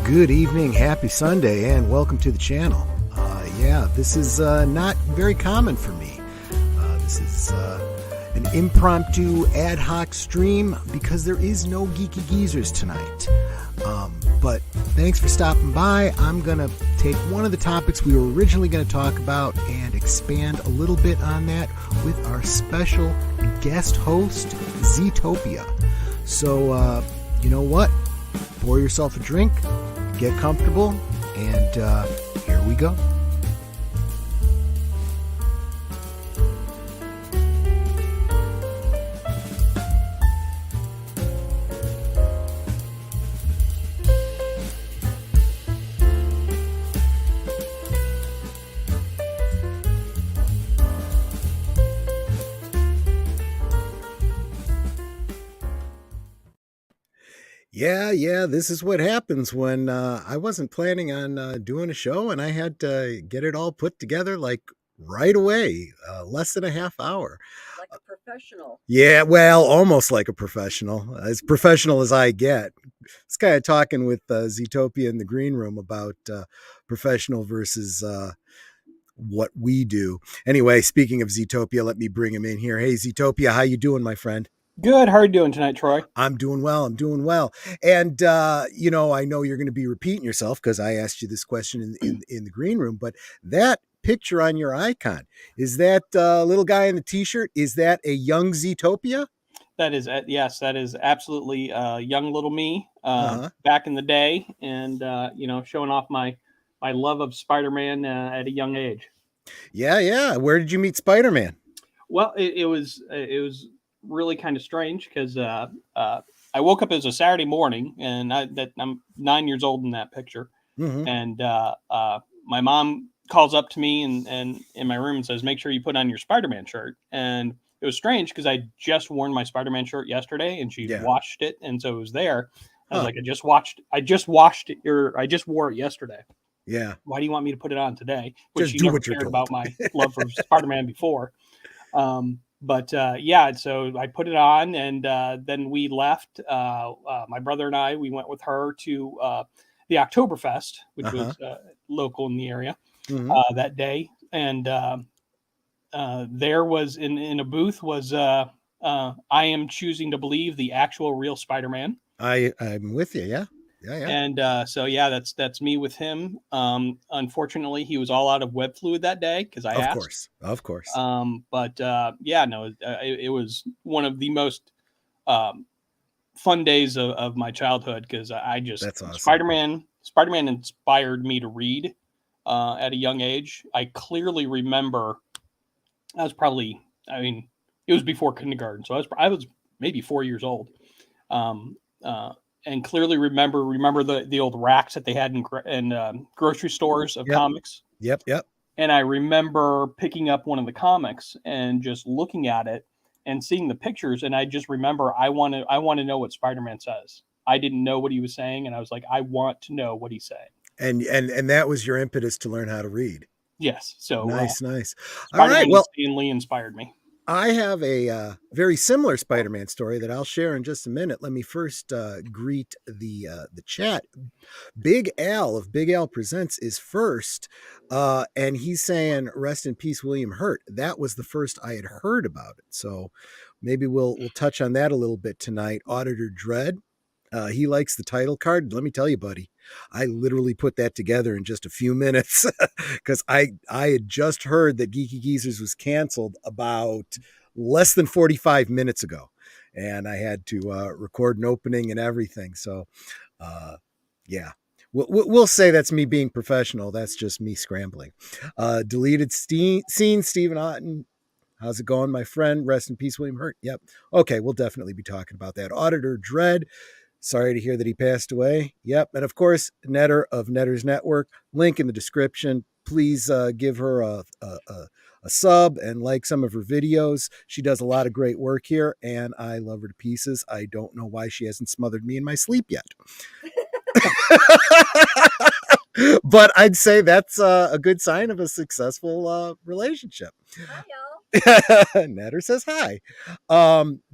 Good evening, happy Sunday, and welcome to the channel. This is not very common for me. This is an impromptu ad hoc stream because there is no Geeky Geezers tonight. But thanks for stopping by. I'm going to take one of the topics we were originally going to talk about and expand a little bit on that with our special guest host, Z-Topia. So, you know what? Pour yourself a drink, get comfortable, and here we go. Yeah, this is what happens when I wasn't planning on doing a show and I had to get it all put together like right away, less than a half hour. Like a professional. Yeah, well, almost like a professional as I get. It's kind of talking with Z-Topia in the green room about professional versus what we do. Anyway, speaking of Z-Topia, let me bring him in here. Hey, Z-Topia, how you doing, my friend? Good. How are you doing tonight, Troy? I'm doing well. And, I know you're going to be repeating yourself because I asked you this question in the green room, but that picture on your icon, is that little guy in the t-shirt? Is that a young Z-Topia? That is, yes, that is absolutely young little me back in the day. And, showing off my love of Spider-Man at a young age. Yeah. Where did you meet Spider-Man? Well, it was really kind of strange because I woke up as a Saturday morning, and I'm 9 years old in that picture. Mm-hmm. And my mom calls up to me and in my room and says, make sure you put on your Spider-Man shirt. And it was strange because I just worn my Spider-Man shirt yesterday and she washed it. And so it was there. I was like, I just washed it, or I just wore it yesterday. Yeah. Why do you want me to put it on today? Which just you never cared about my love for Spider-Man before. So I put it on, and then we left. My brother and I, we went with her to the Oktoberfest, which was local in the area that day. And there was in a booth was I Am Choosing to Believe, the actual real Spider-Man. I'm with you. Yeah. And that's me with him. Unfortunately, he was all out of web fluid that day because I asked. Of course. It was one of the most fun days of my childhood because that's awesome. Spider-Man inspired me to read at a young age. I clearly remember it was before kindergarten, so I was maybe 4 years old. And clearly remember the old racks that they had in grocery stores of comics. Yep. And I remember picking up one of the comics and just looking at it and seeing the pictures. And I just remember I want to know what Spider-Man says. I didn't know what he was saying, and I was like, I want to know what he's saying. And that was your impetus to learn how to read. Yes. So nice. All right. Well, Stan Lee inspired me. I have a very similar Spider-Man story that I'll share in just a minute. Let me first greet the chat. Big Al of Big Al Presents is first, and he's saying, "Rest in peace, William Hurt." That was the first I had heard about it, so maybe we'll touch on that a little bit tonight. Auditor Dread, he likes the title card. Let me tell you, buddy, I literally put that together in just a few minutes because I had just heard that Geeky Geezers was canceled about less than 45 minutes ago, and I had to record an opening and everything. So, we'll say that's me being professional. That's just me scrambling. Deleted scene, Stephen Otten. How's it going, my friend? Rest in peace, William Hurt. Yep. Okay, we'll definitely be talking about that. Auditor Dread. Sorry to hear that he passed away. Yep. And of course, Netter of Netter's Network. Link in the description. Please give her a sub and like some of her videos. She does a lot of great work here, and I love her to pieces. I don't know why she hasn't smothered me in my sleep yet. But I'd say that's a good sign of a successful relationship. Hi, y'all. Netter says hi.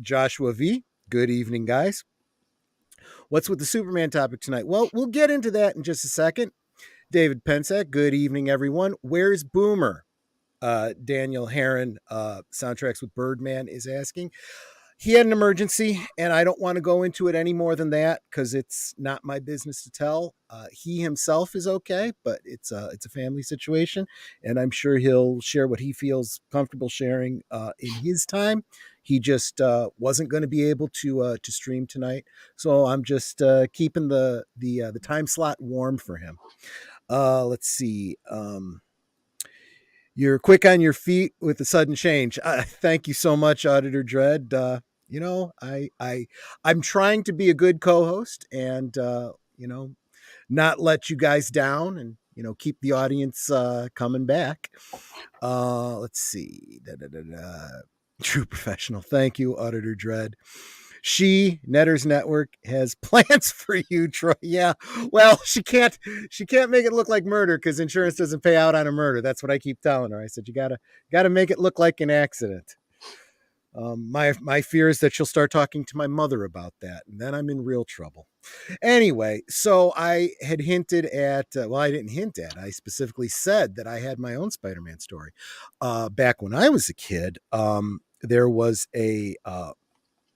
Joshua V. Good evening, guys. What's with the Superman topic tonight? Well, we'll get into that in just a second. David Pensack, good evening, everyone. Where's Boomer? Daniel Heron, Soundtracks with Birdman, is asking. He had an emergency, and I don't want to go into it any more than that because it's not my business to tell. He himself is okay, but it's a family situation, and I'm sure he'll share what he feels comfortable sharing in his time. He just wasn't going to be able to stream tonight, so I'm just keeping the time slot warm for him. Let's see. You're quick on your feet with the sudden change. Thank you so much, Auditor Dread. I'm trying to be a good co-host and not let you guys down and keep the audience coming back. Let's see. True professional. Thank you, Auditor Dread. Netter's Network has plans for you, Troy. Yeah. Well, she can't make it look like murder because insurance doesn't pay out on a murder. That's what I keep telling her. I said, you gotta make it look like an accident. My fear is that she'll start talking to my mother about that, and then I'm in real trouble. Anyway, so I had hinted at, I didn't hint at, I specifically said that I had my own Spider-Man story. Back when I was a kid, there was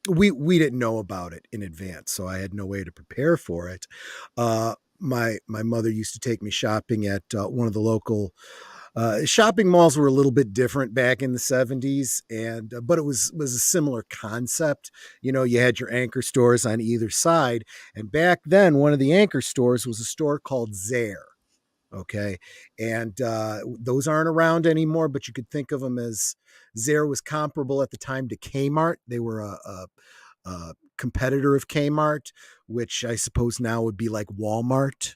we didn't know about it in advance, so I had no way to prepare for it. My mother used to take me shopping at one of the local shopping malls. Were a little bit different back in the 70s, and but it was a similar concept. You had your anchor stores on either side, and back then one of the anchor stores was a store called Zare. Okay, and those aren't around anymore, but you could think of them as Zare was comparable at the time to Kmart. They were a competitor of Kmart, which I suppose now would be like Walmart,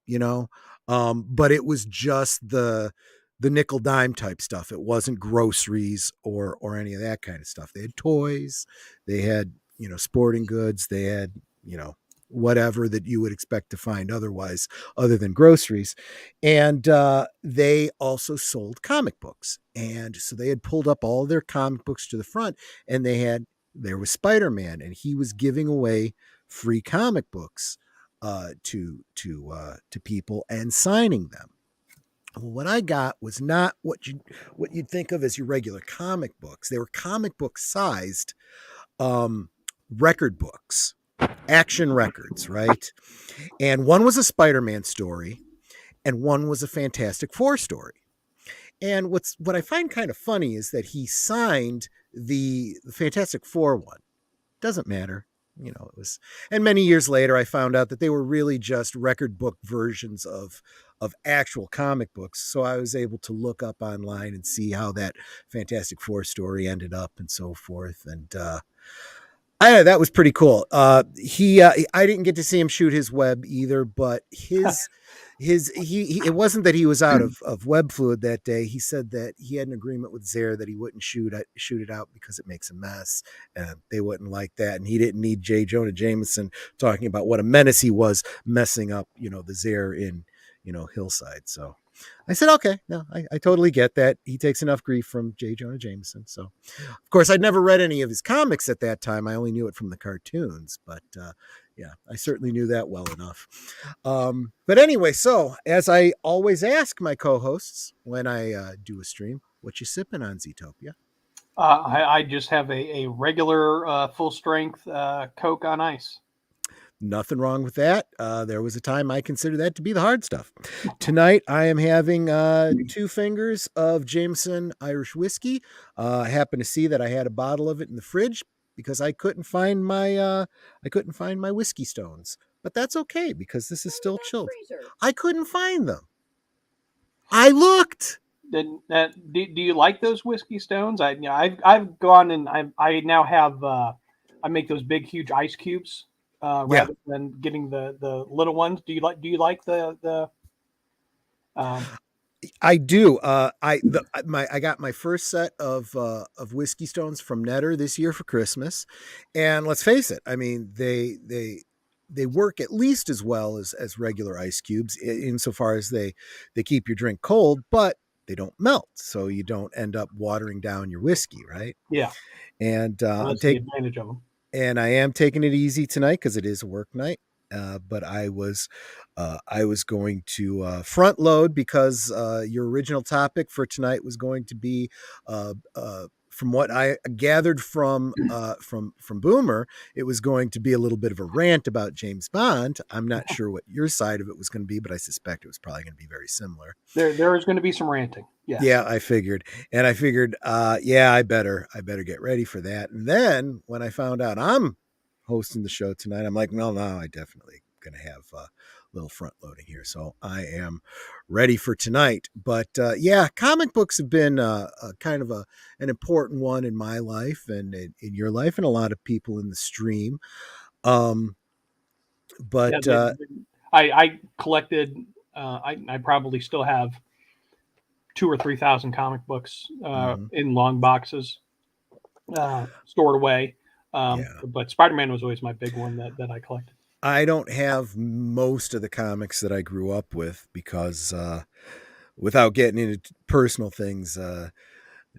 you know. But it was just the nickel dime type stuff. It wasn't groceries or any of that kind of stuff. They had toys, they had sporting goods, they had whatever that you would expect to find otherwise, other than groceries. And they also sold comic books. And so they had pulled up all their comic books to the front, and there was Spider-Man, and he was giving away free comic books to people and signing them. Well, what I got was not what you'd think of as your regular comic books. They were comic book sized record books, action records, right? And one was a Spider-Man story, and one was a Fantastic Four story. And what I find kind of funny is that he signed the Fantastic Four one. Doesn't matter. It was, and many years later, I found out that they were really just record book versions of actual comic books. So I was able to look up online and see how that Fantastic Four story ended up and so forth. And that was pretty cool. I didn't get to see him shoot his web either, but it wasn't that he was out of web fluid that day. He said that he had an agreement with Zare that he wouldn't shoot it out because it makes a mess, and they wouldn't like that. And he didn't need J. Jonah Jameson talking about what a menace he was messing up, the Zare in, Hillside. So I said, okay, no, I totally get that. He takes enough grief from J. Jonah Jameson. So, of course, I'd never read any of his comics at that time. I only knew it from the cartoons, but yeah, I certainly knew that well enough. But anyway, so as I always ask my co-hosts when I do a stream, what you sipping on, Z-Topia? I just have a regular full strength Coke on ice. Nothing wrong with that. There was a time I considered that to be the hard stuff. Tonight, I am having 2 fingers of Jameson Irish whiskey. I happen to see that I had a bottle of it in the fridge because I couldn't find my whiskey stones. But that's okay because this is still chilled. I couldn't find them. I looked. Do you like those whiskey stones? I've gone and I now have I make those big huge ice cubes. Rather than getting the little ones. Do you like the I do. I got my first set of whiskey stones from Netter this year for Christmas, and let's face it. I mean, they work at least as well as regular ice cubes insofar as they keep your drink cold, but they don't melt, so you don't end up watering down your whiskey, right? Yeah, And that's the advantage of them. and I am taking it easy tonight because it is a work night. But I was going to front load because your original topic for tonight was going to be, from what I gathered from Boomer, it was going to be a little bit of a rant about James Bond. I'm not sure what your side of it was going to be, but I suspect it was probably going to be very similar. There is going to be some ranting. Yes. Yeah, I figured, yeah, I better get ready for that. And then when I found out I'm hosting the show tonight, I'm like, no, I definitely going to have a little front loading here. So I am ready for tonight. But yeah, comic books have been kind of an important one in my life and in your life and a lot of people in the stream. But Yeah, I collected. I probably still have 2,000 or 3,000 comic books in long boxes stored away. Yeah. But Spider-Man was always my big one that I collected. I don't have most of the comics that I grew up with because without getting into personal things,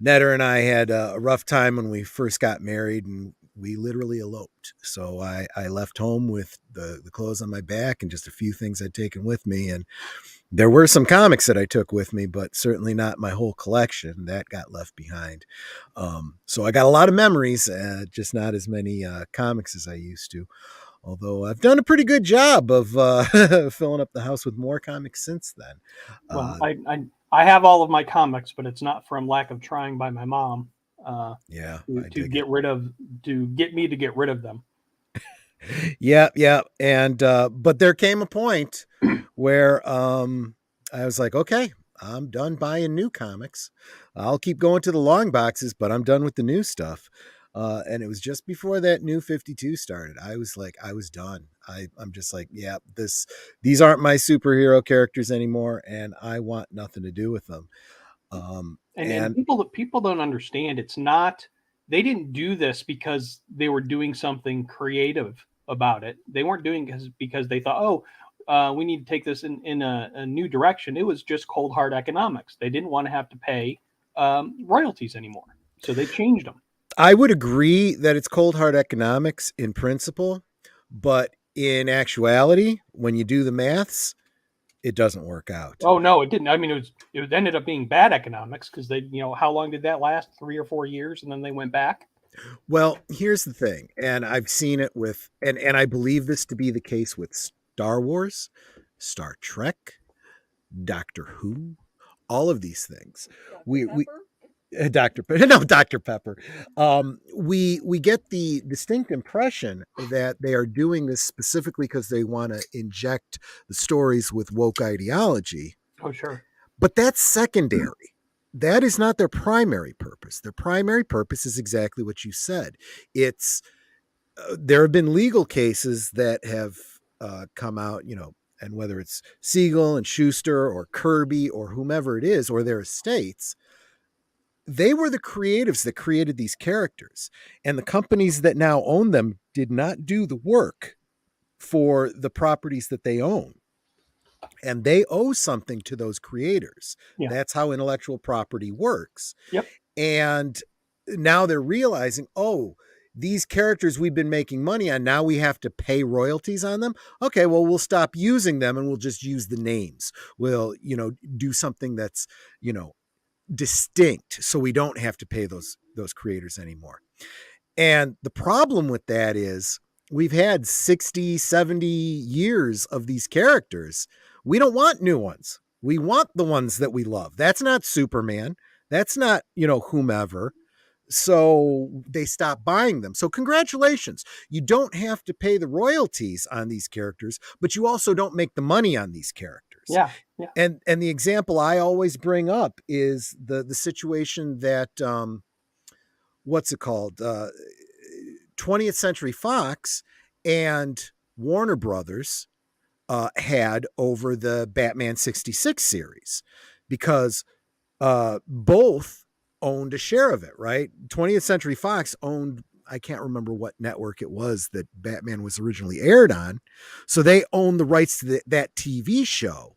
Netter and I had a rough time when we first got married, and we literally eloped. So I left home with the clothes on my back and just a few things I'd taken with me. And there were some comics that I took with me, but certainly not my whole collection. That got left behind. So I got a lot of memories, just not as many comics as I used to. Although I've done a pretty good job of filling up the house with more comics since then. Well, I have all of my comics, but it's not from lack of trying by my mom. Yeah, to get me to get rid of them. Yeah, and but there came a point where I was like, okay, I'm done buying new comics. I'll keep going to the long boxes, but I'm done with the new stuff. And it was just before that New 52 started. I was done. I'm just like, yeah, these aren't my superhero characters anymore, and I want nothing to do with them. And people don't understand. It's not, they didn't do this because they were doing something creative about it. They weren't doing it because they thought, we need to take this in a new direction. It was just cold hard economics. They didn't want to have to pay royalties anymore, so they changed them. I would agree that it's cold hard economics in principle, but in actuality, when you do the maths, it doesn't work out. Oh no, it didn't. I mean, it ended up being bad economics because they, how long did that last? 3 or 4 years, and then they went back. Well, here's the thing, and I've seen it with, and I believe this to be the case with Star Wars, Star Trek, Doctor Who, all of these things. Dr. Pepper. We get the distinct impression that they are doing this specifically because they want to inject the stories with woke ideology. Oh, sure. But that's secondary. That is not their primary purpose. Their primary purpose is exactly what you said. It's there have been legal cases that have come out, and whether it's Siegel and Schuster or Kirby or whomever it is, or their estates, they were the creatives that created these characters, and the companies that now own them did not do the work for the properties that they own, and they owe something to those creators. Yeah. That's how intellectual property works. Yep. And now they're realizing, these characters we've been making money on, now we have to pay royalties on them. Okay, well, we'll stop using them and we'll just use the names. We'll, do something that's, distinct, so we don't have to pay those creators anymore. And the problem with that is we've had 60, 70 years of these characters. We don't want new ones. We want the ones that we love. That's not Superman. That's not, whomever. So they stop buying them. So congratulations. You don't have to pay the royalties on these characters, but you also don't make the money on these characters. Yeah. And the example I always bring up is the situation that what's it called? 20th Century Fox and Warner Brothers had over the Batman 66 series, because both owned a share of it, right? 20th Century Fox owned, I can't remember what network it was that Batman was originally aired on. So they own the rights to that TV show.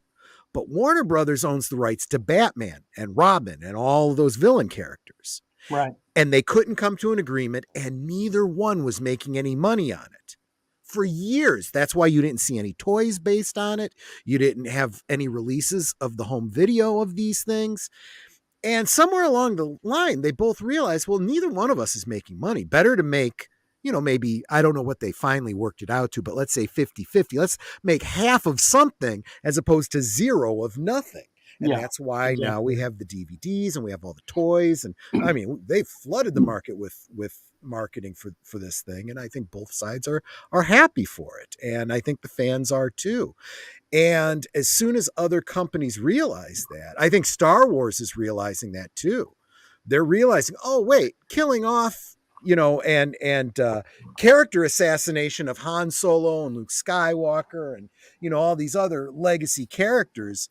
But Warner Brothers owns the rights to Batman and Robin and all of those villain characters. Right. And they couldn't come to an agreement, and neither one was making any money on it for years. That's why you didn't see any toys based on it. You didn't have any releases of the home video of these things. And somewhere along the line, they both realized, well, neither one of us is making money. Better to make, maybe, I don't know what they finally worked it out to, but let's say 50-50. Let's make half of something as opposed to zero of nothing. And Yeah, that's why now we exactly. have the DVDs and we have all the toys. And I mean, they've flooded the market with marketing for this thing. And I think both sides are happy for it. And I think the fans are too. And as soon as other companies realize that, I think Star Wars is realizing that too. They're realizing, oh wait, killing off, and character assassination of Han Solo and Luke Skywalker and all these other legacy characters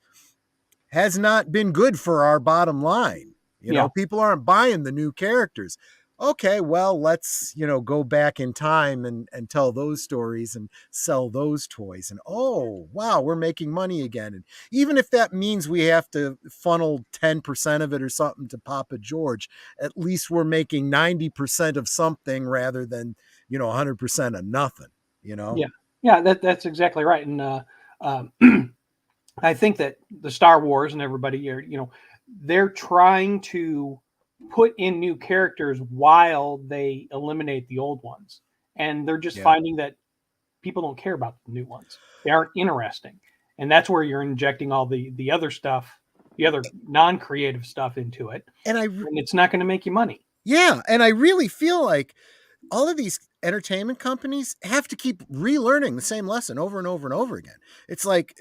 has not been good for our bottom line. Yeah. People aren't buying the new characters. Okay, well, let's, go back in time and tell those stories and sell those toys. And oh, wow, we're making money again. And even if that means we have to funnel 10% of it or something to Papa George, at least we're making 90% of something rather than, 100% of nothing, Yeah. Yeah. That's exactly right. And um, I think that the Star Wars and everybody are, they're trying to put in new characters while they eliminate the old ones. And they're just Yeah. finding that people don't care about the new ones. They aren't interesting. And that's where you're injecting all the other stuff, the other non-creative stuff into it. And it's not going to make you money. Yeah. And I really feel like all of these entertainment companies have to keep relearning the same lesson over and over and over again. It's like,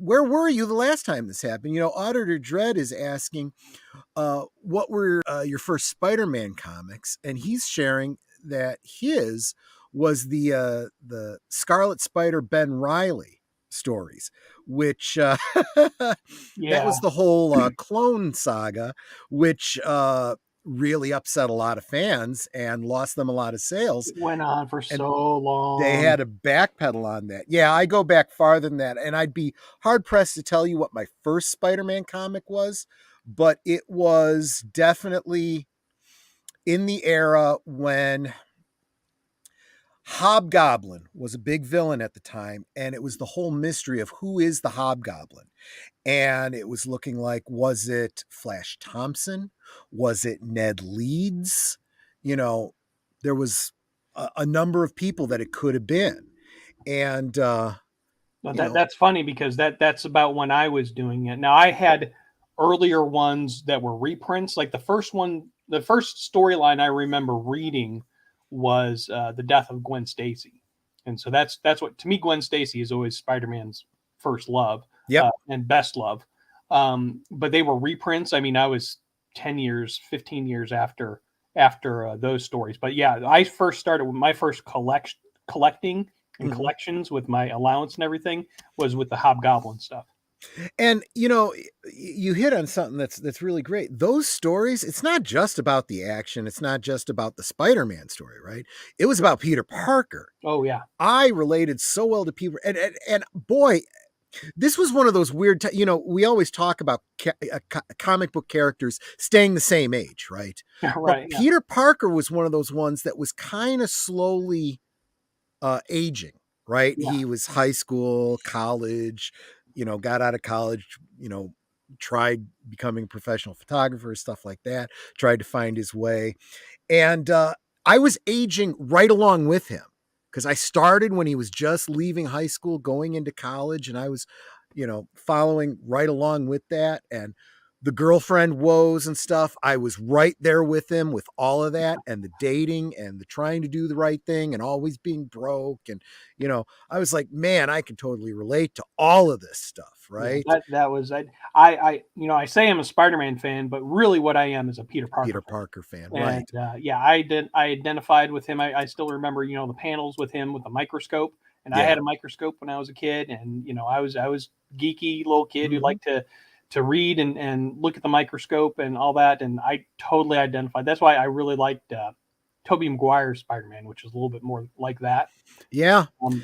where were you the last time this happened? Auditor Dread is asking, what were your first Spider-Man comics? And he's sharing that his was the Scarlet Spider Ben Reilly stories, which that was the whole clone saga, which really upset a lot of fans and lost them a lot of sales. It went on for so long. They had to backpedal on that. Yeah, I go back farther than that, and I'd be hard pressed to tell you what my first Spider-Man comic was, but it was definitely in the era when Hobgoblin was a big villain at the time, and it was the whole mystery of who is the Hobgoblin. And it was looking like, was it Flash Thompson? Was it Ned Leeds? There was a number of people that it could have been. And that's funny because that's about when I was doing it. Now I had earlier ones that were reprints. Like the first storyline I remember reading was the death of Gwen Stacy, and so that's what, to me, Gwen Stacy is always Spider-Man's first love, and best love. But they were reprints. I mean, I was 10 years, 15 years after those stories. But yeah, I first started with my first collecting and collections with my allowance and everything was with the Hobgoblin stuff. And you hit on something that's really great. Those stories, it's not just about the action, it's not just about the Spider-Man story, right? It was about Peter Parker. Oh yeah. I related so well to Peter, and boy, this was one of those weird we always talk about comic book characters staying the same age, right? Right. But Peter Parker was one of those ones that was kind of slowly aging, right? Yeah. He was high school, college, got out of college, tried becoming a professional photographer, stuff like that, tried to find his way. And I was aging right along with him because I started when he was just leaving high school, going into college, and I was, following right along with that. And the girlfriend woes and stuff, I was right there with him with all of that, and the dating and the trying to do the right thing and always being broke. And, I was like, man, I can totally relate to all of this stuff. Right. Yeah, that was, I say I'm a Spider-Man fan, but really what I am is a Peter Parker fan. And, right. I identified with him. I still remember, the panels with him with the microscope, and I had a microscope when I was a kid. And, I was geeky little kid who liked to read and look at the microscope and all that. And I totally identified. That's why I really liked Tobey Maguire's Spider-Man, which is a little bit more like that. Yeah. I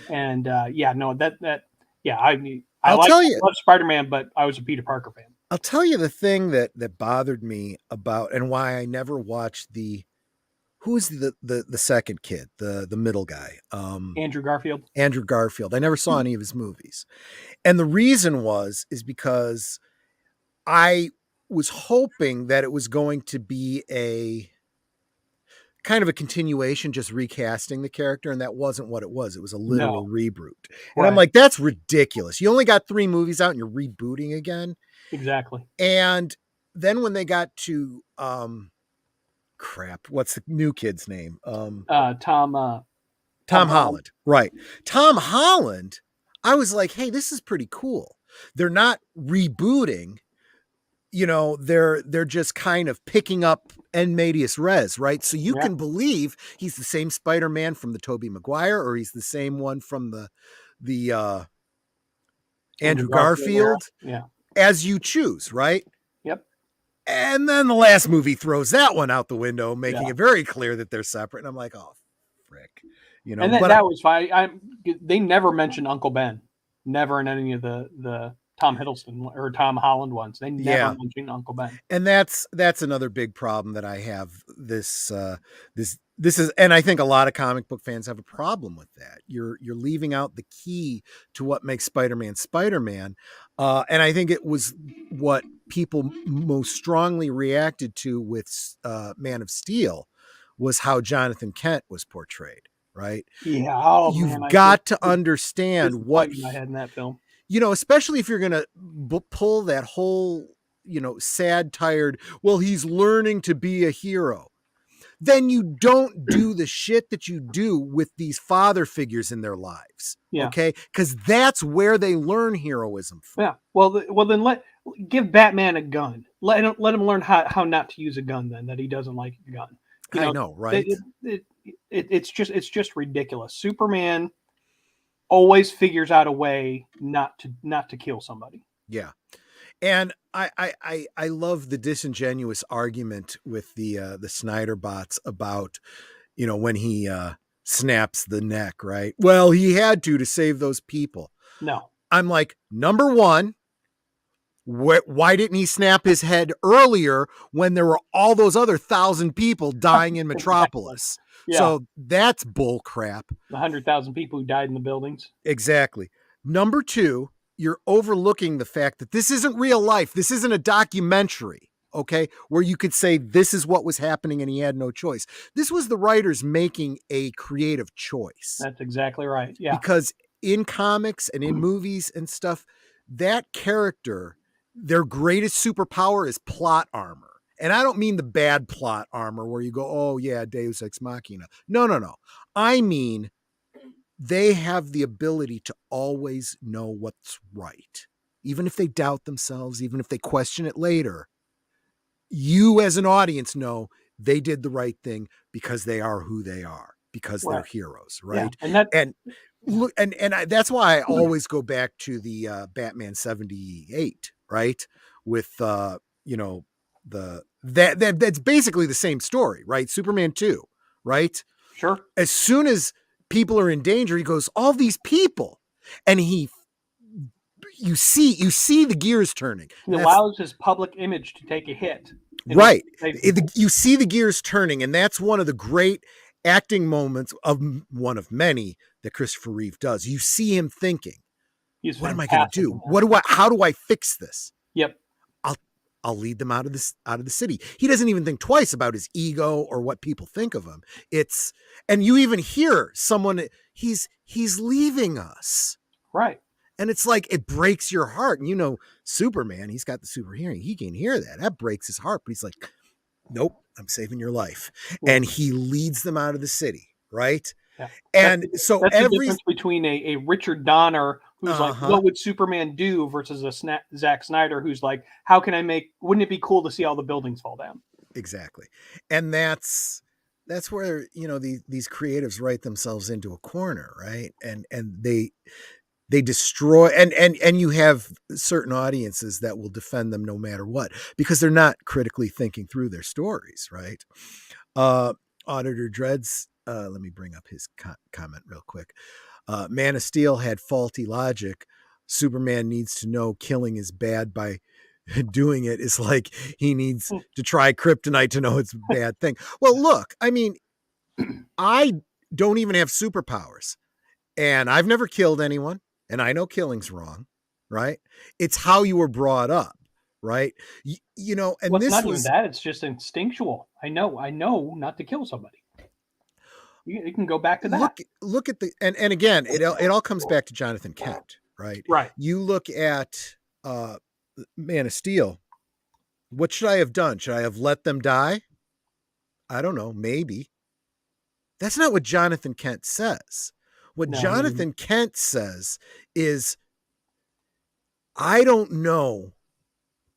I'll tell you, love Spider-Man, but I was a Peter Parker fan. I'll tell you the thing that bothered me about and why I never watched who's the second kid, the middle guy, Andrew Garfield. Andrew Garfield. I never saw any of his movies, and the reason is because I was hoping that it was going to be a kind of a continuation, just recasting the character, and that wasn't what it was. It was a literal reboot. And I'm Right. like, that's ridiculous. You only got 3 movies out and you're rebooting again. Exactly. And then when they got to crap, what's the new kid's name? Tom Holland. Right. Tom Holland, I was like, hey, this is pretty cool. They're not rebooting, they're just kind of picking up en medias res, right? So you can believe he's the same Spider-Man from the Tobey Maguire, or he's the same one from the Andrew Garfield, as you choose, right? Yep. And then the last movie throws that one out the window, making it very clear that they're separate. And I'm like, oh, frick. And that was fine. They never mentioned Uncle Ben. Never in any of the Tom Hiddleston or Tom Holland ones. They never mentioned Uncle Ben. And that's another big problem that I have. This is, and I think a lot of comic book fans have a problem with that. You're leaving out the key to what makes Spider-Man Spider-Man. And I think it was what people most strongly reacted to with Man of Steel was how Jonathan Kent was portrayed, right? Yeah. Oh, you've got to understand what I had in that film. Especially if you're going to pull that whole, sad, tired, well, he's learning to be a hero. Then you don't do the shit that you do with these father figures in their lives. Yeah. Okay. Cause that's where they learn heroism from. Yeah. Well, then give Batman a gun. Let him learn how not to use a gun then, that he doesn't like a gun. I know, right? It's just ridiculous. Superman always figures out a way not to kill somebody. Yeah. And I love the disingenuous argument with the Snyder bots about, when he snaps the neck, right? Well, he had to save those people. No. I'm like, number one, why didn't he snap his head earlier when there were all those other 1,000 people dying in Metropolis? Yeah. So that's bull crap. The 100,000 people who died in the buildings. Exactly. Number two, you're overlooking the fact that this isn't real life. This isn't a documentary, okay, where you could say this is what was happening and he had no choice. This was the writers making a creative choice. That's exactly right. Yeah. Because in comics and in movies and stuff, that character, their greatest superpower is plot armor. And I don't mean the bad plot armor where you go, oh yeah, Deus Ex Machina. No. I mean, they have the ability to always know what's right. Even if they doubt themselves, even if they question it later, you as an audience know they did the right thing because they are who they are, because they're heroes, right? Yeah. And that's why I always go back to the Batman 78, right? With that's basically the same story, right? Superman 2, right? Sure. As soon as people are in danger, he goes, all these people, and you see the gears turning. He allows his public image to take a hit. Right. You see the gears turning, and that's one of the great acting moments of one of many that Christopher Reeve does. You see him thinking, what am I going to do? How do I fix this? Yep. I'll lead them out of the city. He doesn't even think twice about his ego or what people think of him. And you even hear someone, he's leaving us. Right. And it's like, it breaks your heart. And Superman, he's got the super hearing. He can hear that. That breaks his heart. But he's like, nope, I'm saving your life. Yeah. And he leads them out of the city. Right. Yeah. And that's the difference between a Richard Donner who's like, what would Superman do, versus a Zack Snyder who's like, wouldn't it be cool to see all the buildings fall down? Exactly. And that's where, these creatives write themselves into a corner, right? And they destroy, and you have certain audiences that will defend them no matter what, because they're not critically thinking through their stories, right? Auditor Dreads, let me bring up his comment real quick. Man of Steel had faulty logic. Superman needs to know killing is bad by doing it is like he needs to try kryptonite to know it's a bad thing. Well, look, I mean, I don't even have superpowers, and I've never killed anyone, and I know killing's wrong, right? It's how you were brought up, right? You know, and Well, it's this not even was that. It's just instinctual. I know not to kill somebody. You can go back to that. look at the and again, it all comes back to Jonathan Kent, right? Right. You look at Man of Steel. What should I have done? Should I have let them die? I don't know, maybe. That's not what Jonathan Kent says. What No, Jonathan Kent says is, I don't know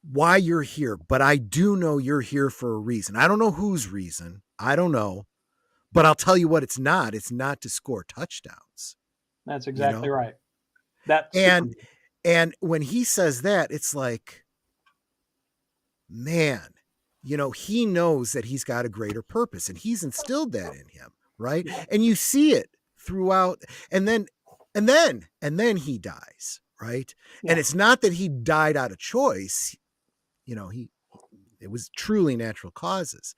why you're here, but I do know you're here for a reason. I don't know whose reason. I don't know. But I'll tell you what it's not. It's not to score touchdowns. that's exactly right. And when he says that, it's like, man, you know, he knows that he's got a greater purpose, and he's instilled that in him, right? Yeah. And you see it throughout, and then he dies, right? Yeah. And it's not that he died out of choice, you know, it was truly natural causes,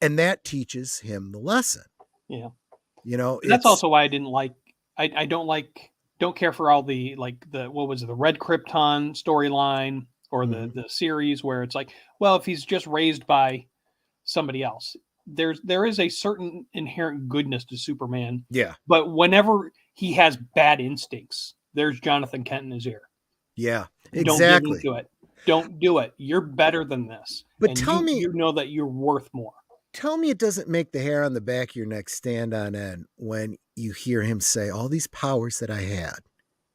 and that teaches him the lesson. Yeah. You know, that's also why I didn't like. I don't care for all the what was it, the Red Krypton storyline or the series where it's like, well, if he's just raised by somebody else, there is a certain inherent goodness to Superman. Yeah. But whenever he has bad instincts, there's Jonathan Kent in his ear. Yeah, exactly. Don't give into it. Don't do it. You're better than this. But and tell me, you know that you're worth more. Tell me it doesn't make the hair on the back of your neck stand on end when you hear him say all these powers that I had,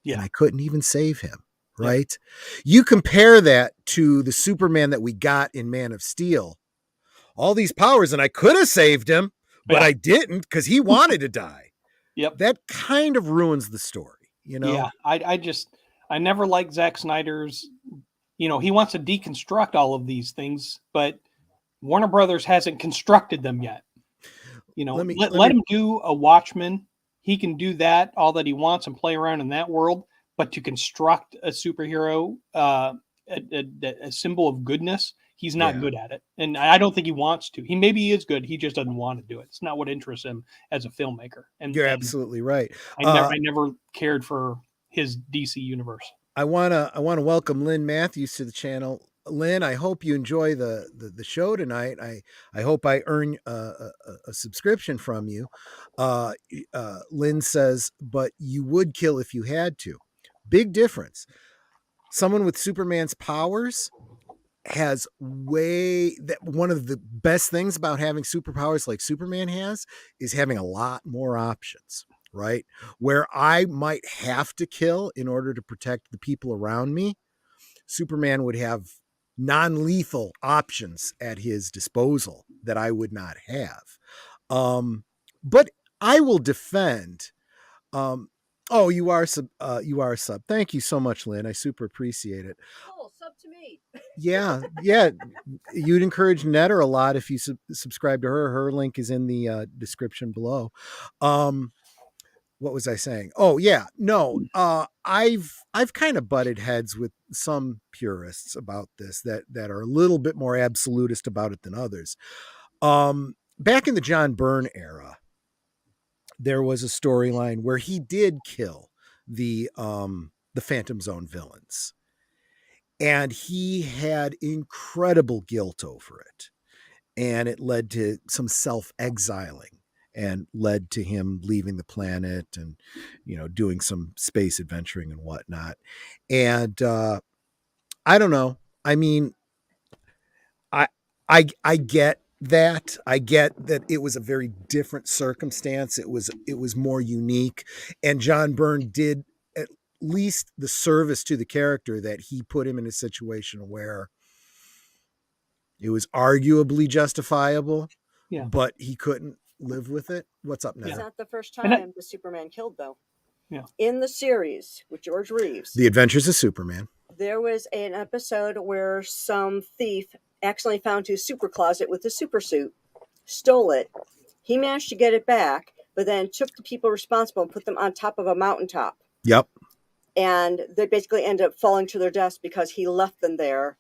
and I couldn't even save him, right? Yeah. You compare that to the Superman that we got in Man of Steel. All these powers, and I could have saved him, but I didn't because he wanted to die. Yep. That kind of ruins the story, you know? Yeah, I never liked Zack Snyder's, you know, he wants to deconstruct all of these things, but Warner Brothers hasn't constructed them yet. You know, let him do a Watchmen. He can do that, all that he wants, and play around in that world. But to construct a superhero, a symbol of goodness, he's not good at it. And I don't think he wants to. Maybe is good. He just doesn't want to do it. It's not what interests him as a filmmaker. And you're absolutely right. I never cared for his DC universe. I wanna welcome Lynn Matthews to the channel. Lynn, I hope you enjoy the show tonight. I hope I earn a subscription from you. Lynn says, but you would kill if you had to. Big difference. Someone with Superman's powers has one of the best things about having superpowers like Superman has is having a lot more options, right? Where I might have to kill in order to protect the people around me, Superman would have non-lethal options at his disposal that I would not have. But I will defend. Oh, you are a sub. Thank you so much, Lynn. I super appreciate it. Oh, sub to me. Yeah. You'd encourage Netter a lot if you subscribe to her. Her link is in the description below. What was I saying? Oh yeah, no. I've kind of butted heads with some purists about this that are a little bit more absolutist about it than others. Back in the John Byrne era, there was a storyline where he did kill the Phantom Zone villains, and he had incredible guilt over it, and it led to some self-exiling and led to him leaving the planet and, you know, doing some space adventuring and whatnot. And I don't know. I mean, I get that. I get that it was a very different circumstance. It was more unique. And John Byrne did at least the service to the character that he put him in a situation where it was arguably justifiable, but he couldn't live with it. What's up now? It's not the first time the Superman killed, though. Yeah. In the series with George Reeves, The Adventures of Superman, there was an episode where some thief accidentally found his super closet with the super suit, stole it. He managed to get it back, but then took the people responsible and put them on top of a mountaintop. Yep. And they basically ended up falling to their deaths because he left them there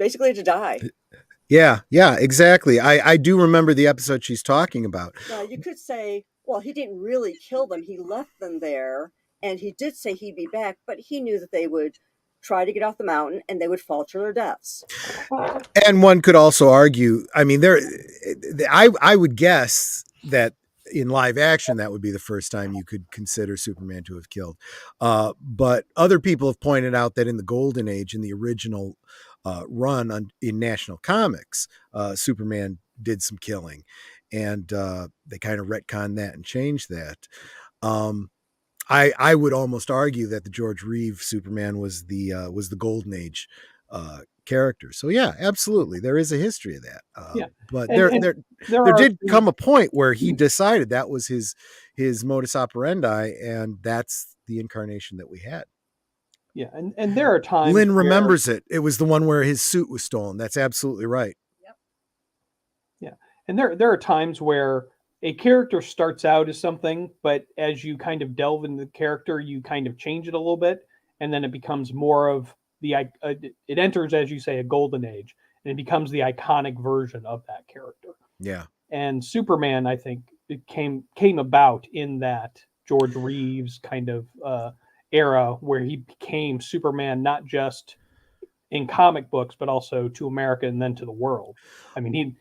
basically to die. Yeah, exactly. I do remember the episode she's talking about. Now, you could say, well, he didn't really kill them. He left them there, and he did say he'd be back, but he knew that they would try to get off the mountain and they would fall to their deaths. And one could also argue, I mean, I would guess that in live action, that would be the first time you could consider Superman to have killed. But other people have pointed out that in the Golden Age, in the original run in National Comics, Superman did some killing, and they kind of retconned that and changed that. I would almost argue that the George Reeves Superman was the Golden Age character. So yeah, absolutely, there is a history of that. Yeah, but and there did come a point where he decided that was his modus operandi, and that's the incarnation that we had. Yeah, and there are times Lynn remembers it. It was the one where his suit was stolen. That's absolutely right. Yep. Yeah, and there are times where a character starts out as something, but as you kind of delve into the character, you kind of change it a little bit, and then it becomes more of it enters, as you say, a golden age, and it becomes the iconic version of that character. Yeah. And Superman, I think, it came about in that George Reeves kind of era where he became Superman, not just in comic books, but also to America and then to the world. I mean,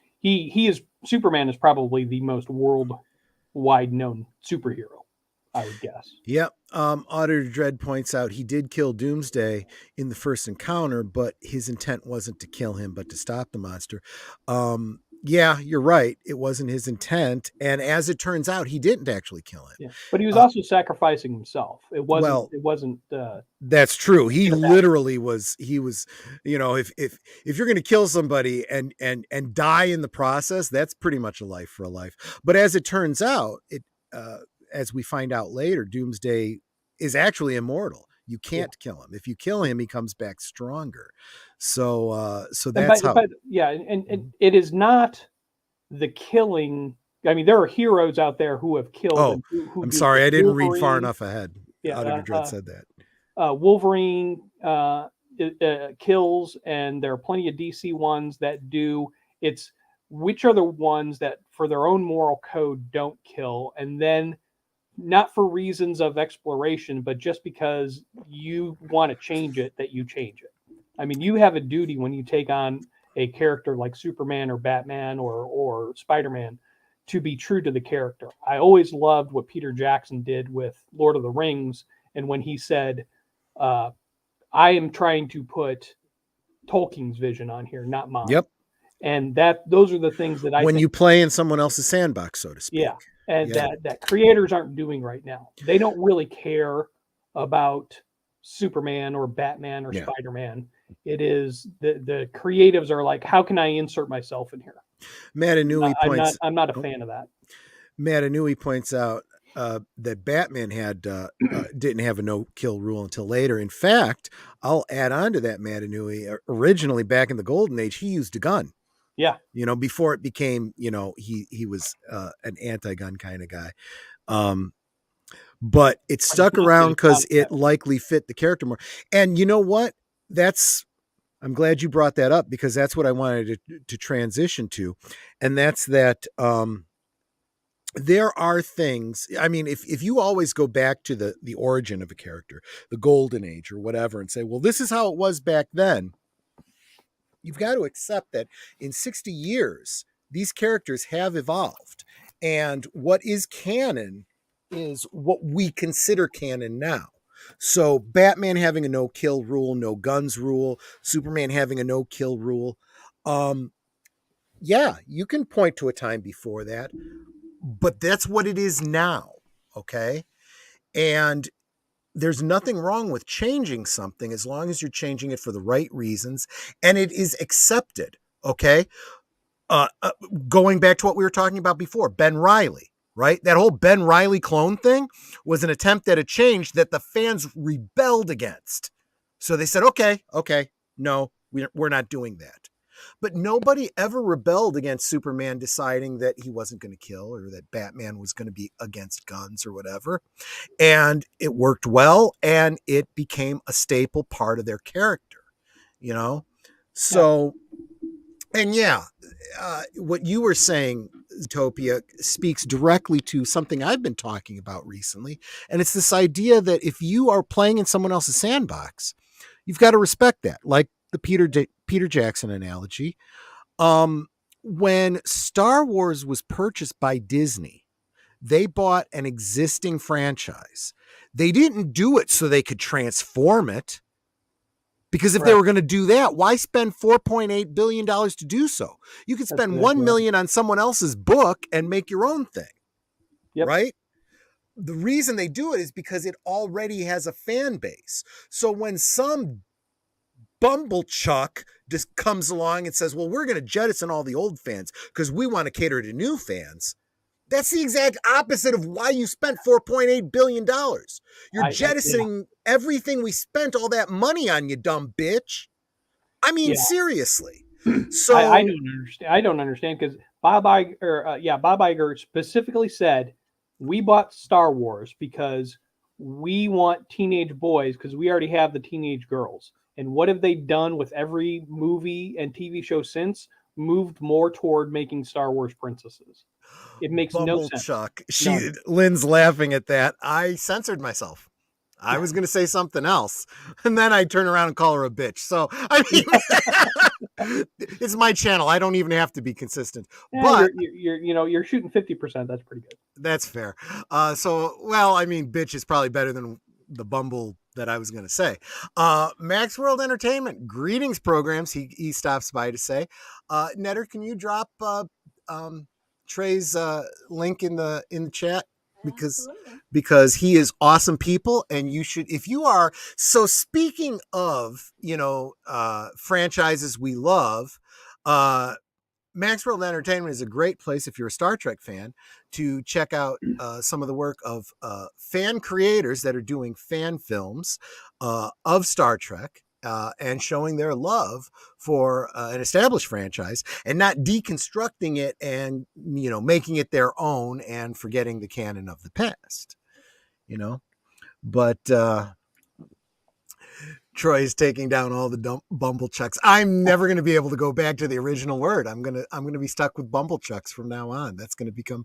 Superman is probably the most worldwide known superhero, I would guess. Yep. Auditor Dread points out he did kill Doomsday in the first encounter, but his intent wasn't to kill him, but to stop the monster. Yeah, you're right. It wasn't his intent, and as it turns out, he didn't actually kill him. Yeah. But he was also sacrificing himself. It wasn't. Well, it wasn't. That's true. He literally was. He was. You know, if you're going to kill somebody and die in the process, that's pretty much a life for a life. But as it turns out, as we find out later, Doomsday is actually immortal. You can't kill him. If you kill him, he comes back stronger. So that's how. And it is not the killing. I mean, there are heroes out there who have killed. Oh, who I'm sorry, I didn't read far Wolverine. enough ahead. Yeah, Auditor Dread said that. Wolverine kills, and there are plenty of DC ones that do. It's which are the ones that, for their own moral code, don't kill, and then not for reasons of exploration, but just because you want to change it, that you change it. I mean, you have a duty when you take on a character like Superman or Batman or Spider-Man to be true to the character. I always loved what Peter Jackson did with Lord of the Rings, and when he said, I am trying to put Tolkien's vision on here, not mine. Yep. And those are the things that when you play in someone else's sandbox, so to speak. Yeah. And that creators aren't doing right now. They don't really care about Superman or Batman or Spider-Man. It is the creatives are like, how can I insert myself in here? Matt Inouye points. I'm not a fan of that. Matt Inouye points out that Batman didn't have a no-kill rule until later. In fact, I'll add on to that, Matt Inouye. Originally, back in the Golden Age, he used a gun. Yeah. You know, before it became, you know, he was an anti-gun kind of guy. But it stuck around because it likely fit the character more. And you know what? I'm glad you brought that up, because that's what I wanted to transition to. And that's that there are things, I mean, if you always go back to the origin of a character, the Golden Age or whatever, and say, well, this is how it was back then, you've got to accept that in 60 years, these characters have evolved. And what is canon is what we consider canon now. So Batman having a no-kill rule, no guns rule, Superman having a no-kill rule. Yeah, you can point to a time before that, but that's what it is now, okay? And there's nothing wrong with changing something as long as you're changing it for the right reasons and it is accepted, okay? Going back to what we were talking about before, Ben Reilly, right? That whole Ben Reilly clone thing was an attempt at a change that the fans rebelled against. So they said, okay, no, we're not doing that. But nobody ever rebelled against Superman deciding that he wasn't going to kill, or that Batman was going to be against guns or whatever. And it worked well, and it became a staple part of their character, you know? So, and what you were saying, Z-Topia, speaks directly to something I've been talking about recently. And it's this idea that if you are playing in someone else's sandbox, you've got to respect that. Like the Peter Jackson analogy. When Star Wars was purchased by Disney, they bought an existing franchise. They didn't do it so they could transform it. Because if they were going to do that, why spend $4.8 billion to do so? You could spend $1 million on someone else's book and make your own thing. Yep. Right? The reason they do it is because it already has a fan base. So when some bumblechuck just comes along and says, well, we're going to jettison all the old fans because we want to cater to new fans, that's the exact opposite of why you spent $4.8 billion. You're jettisoning everything we spent all that money on, you dumb bitch. I mean, seriously. So I don't understand. I don't understand because Bob Iger specifically said we bought Star Wars because we want teenage boys because we already have the teenage girls. And what have they done with every movie and TV show since? Moved more toward making Star Wars princesses. It makes no sense. Chuck. Lynn's laughing at that. I censored myself. I was going to say something else, and then I turn around and call her a bitch. So I mean, it's my channel. I don't even have to be consistent. Yeah, but you're shooting 50%. That's pretty good. That's fair. I mean, bitch is probably better than the bumble that I was going to say. Max World Entertainment, greetings programs. He stops by to say, Netter, can you drop Trey's link in the chat because he is awesome people, and you should, if you are. So speaking of franchises we love, Max World Entertainment is a great place if you're a Star Trek fan to check out some of the work of fan creators that are doing fan films of Star Trek. And showing their love for an established franchise and not deconstructing it and, making it their own and forgetting the canon of the past, But Troy's taking down all the bumblechucks. I'm never going to be able to go back to the original word. I'm going to be stuck with bumblechucks from now on. That's going to become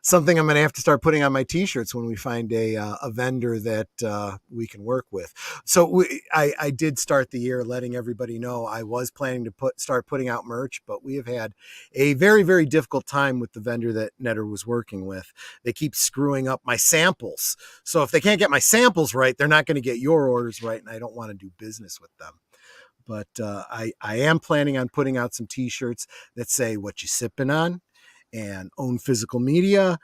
something I'm going to have to start putting on my t-shirts when we find a vendor that we can work with. So I did start the year letting everybody know I was planning to start putting out merch, but we have had a very, very difficult time with the vendor that Netter was working with. They keep screwing up my samples. So if they can't get my samples right, they're not going to get your orders right, and I don't want to do business with them. But I am planning on putting out some t-shirts that say what you sipping on and own physical media.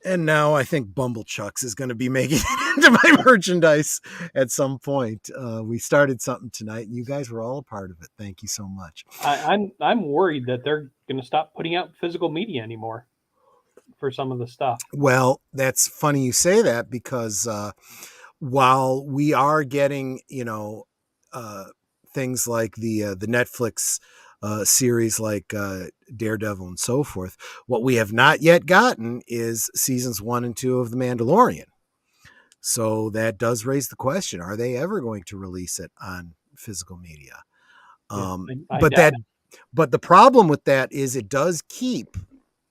And now I think Bumblechucks is going to be making it into my merchandise at some point. We started something tonight and you guys were all a part of it. Thank you so much. I'm worried that they're going to stop putting out physical media anymore for some of the stuff. Well, that's funny you say that because while we are getting, things like the Netflix series like Daredevil and so forth, what we have not yet gotten is seasons 1 and 2 of The Mandalorian. So that does raise the question: are they ever going to release it on physical media? But the problem with that is it does keep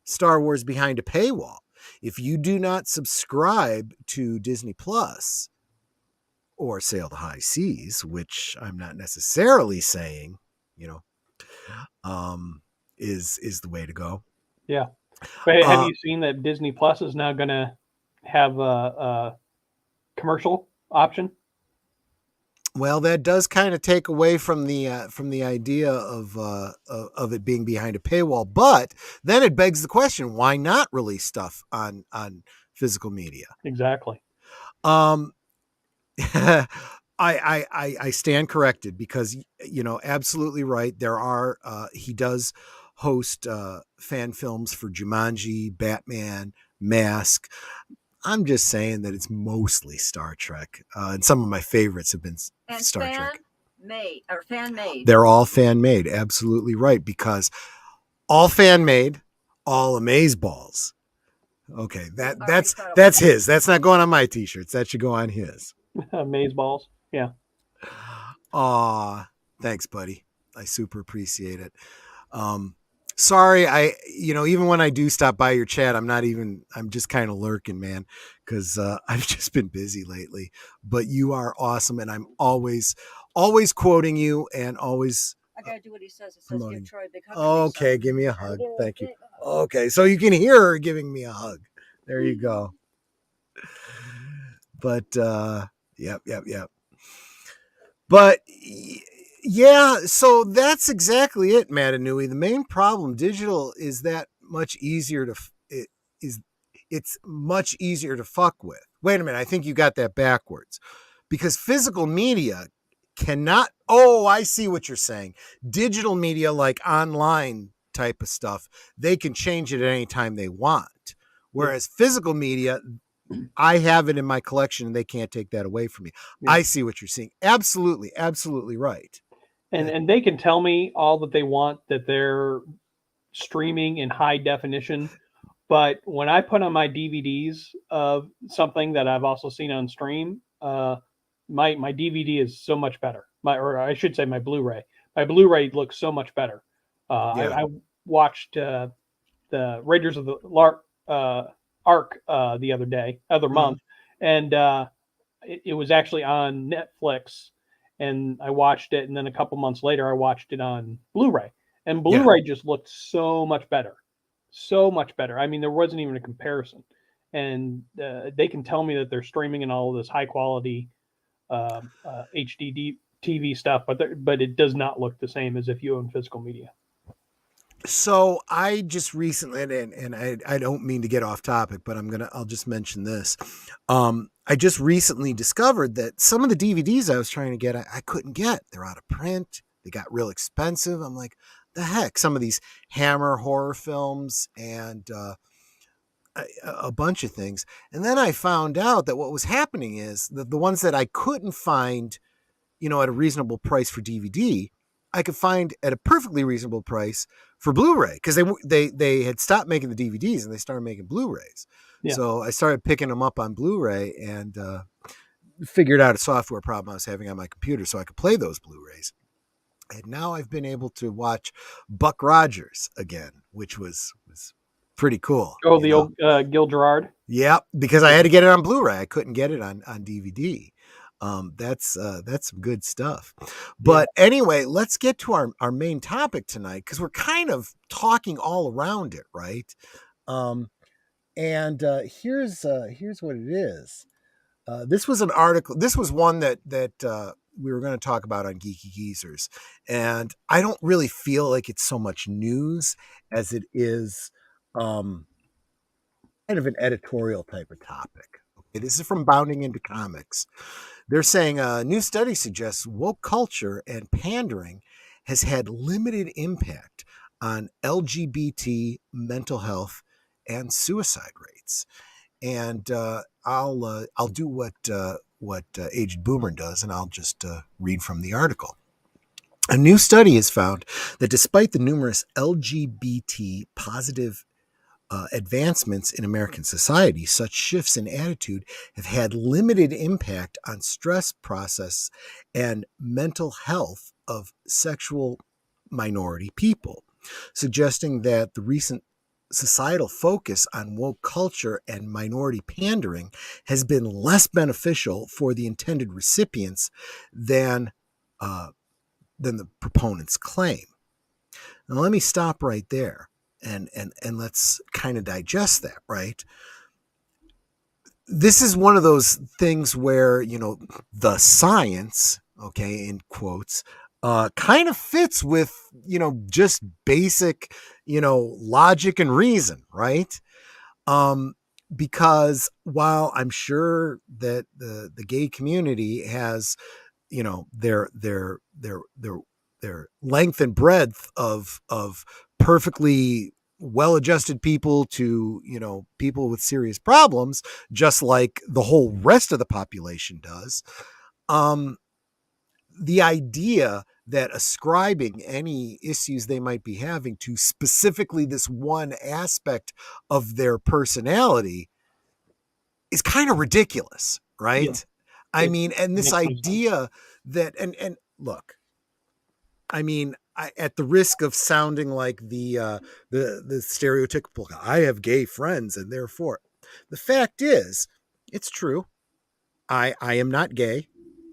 Star Wars behind a paywall. If you do not subscribe to Disney Plus or Sail the High Seas, which I'm not necessarily saying, is the way to go. Yeah. But have you seen that Disney Plus is now going to have a commercial option? Well, that does kind of take away from the idea of it being behind a paywall, but then it begs the question: why not release stuff on physical media? Exactly. I stand corrected because absolutely right. There are he does host fan films for Jumanji, Batman, Mask. I'm just saying that it's mostly Star Trek, and some of my favorites have been Star Trek. Fan made. They're all fan made. Absolutely right, because all fan made, all amazeballs. Okay, that's his. That's not going on my t-shirts. That should go on his. Amazeballs. Yeah. Aw, thanks, buddy. super appreciate it. Sorry, even when I do stop by your chat, I'm just kind of lurking, man, because I've just been busy lately. But you are awesome, and I'm always quoting you and always. I gotta do what he says. It says promoting. give Troy a big hug. Okay, give me a hug. Thank you. Okay, so you can hear her giving me a hug. There you go. But yep. But yeah, so that's exactly it, Matanui. The main problem, digital, is that much easier to it's much easier to fuck with. Wait a minute, I think you got that backwards. Because physical media cannot. Oh, I see what you're saying. Digital media, like online type of stuff, they can change it at any time they want. Whereas physical media, I have it in my collection and they can't take that away from me. Yeah. I see what you're seeing. Absolutely right. And they can tell me all that they want, that they're streaming in high definition. But when I put on my DVDs of something that I've also seen on stream, my DVD is so much better. Or I should say my Blu-ray. My Blu-ray looks so much better. I watched the Raiders of the Ark the other month, and it was actually on Netflix, and I watched it, and then a couple months later I watched it on Blu-ray, and Blu-ray just looked so much better. I mean, there wasn't even a comparison, and they can tell me that they're streaming in all of this high quality HD TV stuff, but it does not look the same as if you own physical media. So I just recently, and I don't mean to get off topic, but I'll just mention this. I just recently discovered that some of the DVDs I was trying to get, I couldn't get. They're out of print. They got real expensive. I'm like, the heck? Some of these Hammer horror films and a bunch of things. And then I found out that what was happening is that the ones that I couldn't find, at a reasonable price for DVD, I could find at a perfectly reasonable price for Blu-ray, because they had stopped making the DVDs and they started making Blu-rays. Yeah. So I started picking them up on Blu-ray and figured out a software problem I was having on my computer so I could play those Blu-rays. And now I've been able to watch Buck Rogers again, which was pretty cool. Oh, the old Gil Gerard? Yeah, because I had to get it on Blu-ray. I couldn't get it on DVD. That's some good stuff. But anyway, let's get to our main topic tonight, because we're kind of talking all around it, right? And here's what it is. This was an article. This was one that we were going to talk about on Geeky Geezers, and I don't really feel like it's so much news as it is kind of an editorial type of topic. Okay, this is from Bounding Into Comics. They're saying a new study suggests woke culture and pandering has had limited impact on LGBT mental health and suicide rates. And I'll do what Aged Boomer does, and I'll just read from the article. A new study has found that despite the numerous LGBT positive advancements in American society, such shifts in attitude have had limited impact on stress process and mental health of sexual minority people, suggesting that the recent societal focus on woke culture and minority pandering has been less beneficial for the intended recipients than the proponents claim. Now, let me stop right there. And let's kind of digest that, right? This is one of those things where, the science, okay, in quotes, kind of fits with, just basic, logic and reason, right? Because while I'm sure that the gay community has, their length and breadth of perfectly well-adjusted people to, people with serious problems, just like the whole rest of the population does. The idea that ascribing any issues they might be having to specifically this one aspect of their personality is kind of ridiculous, right? Yeah. I mean, and this idea that, and look, I mean, at the risk of sounding like the stereotypical, I have gay friends and therefore, the fact is, it's true. I am not gay.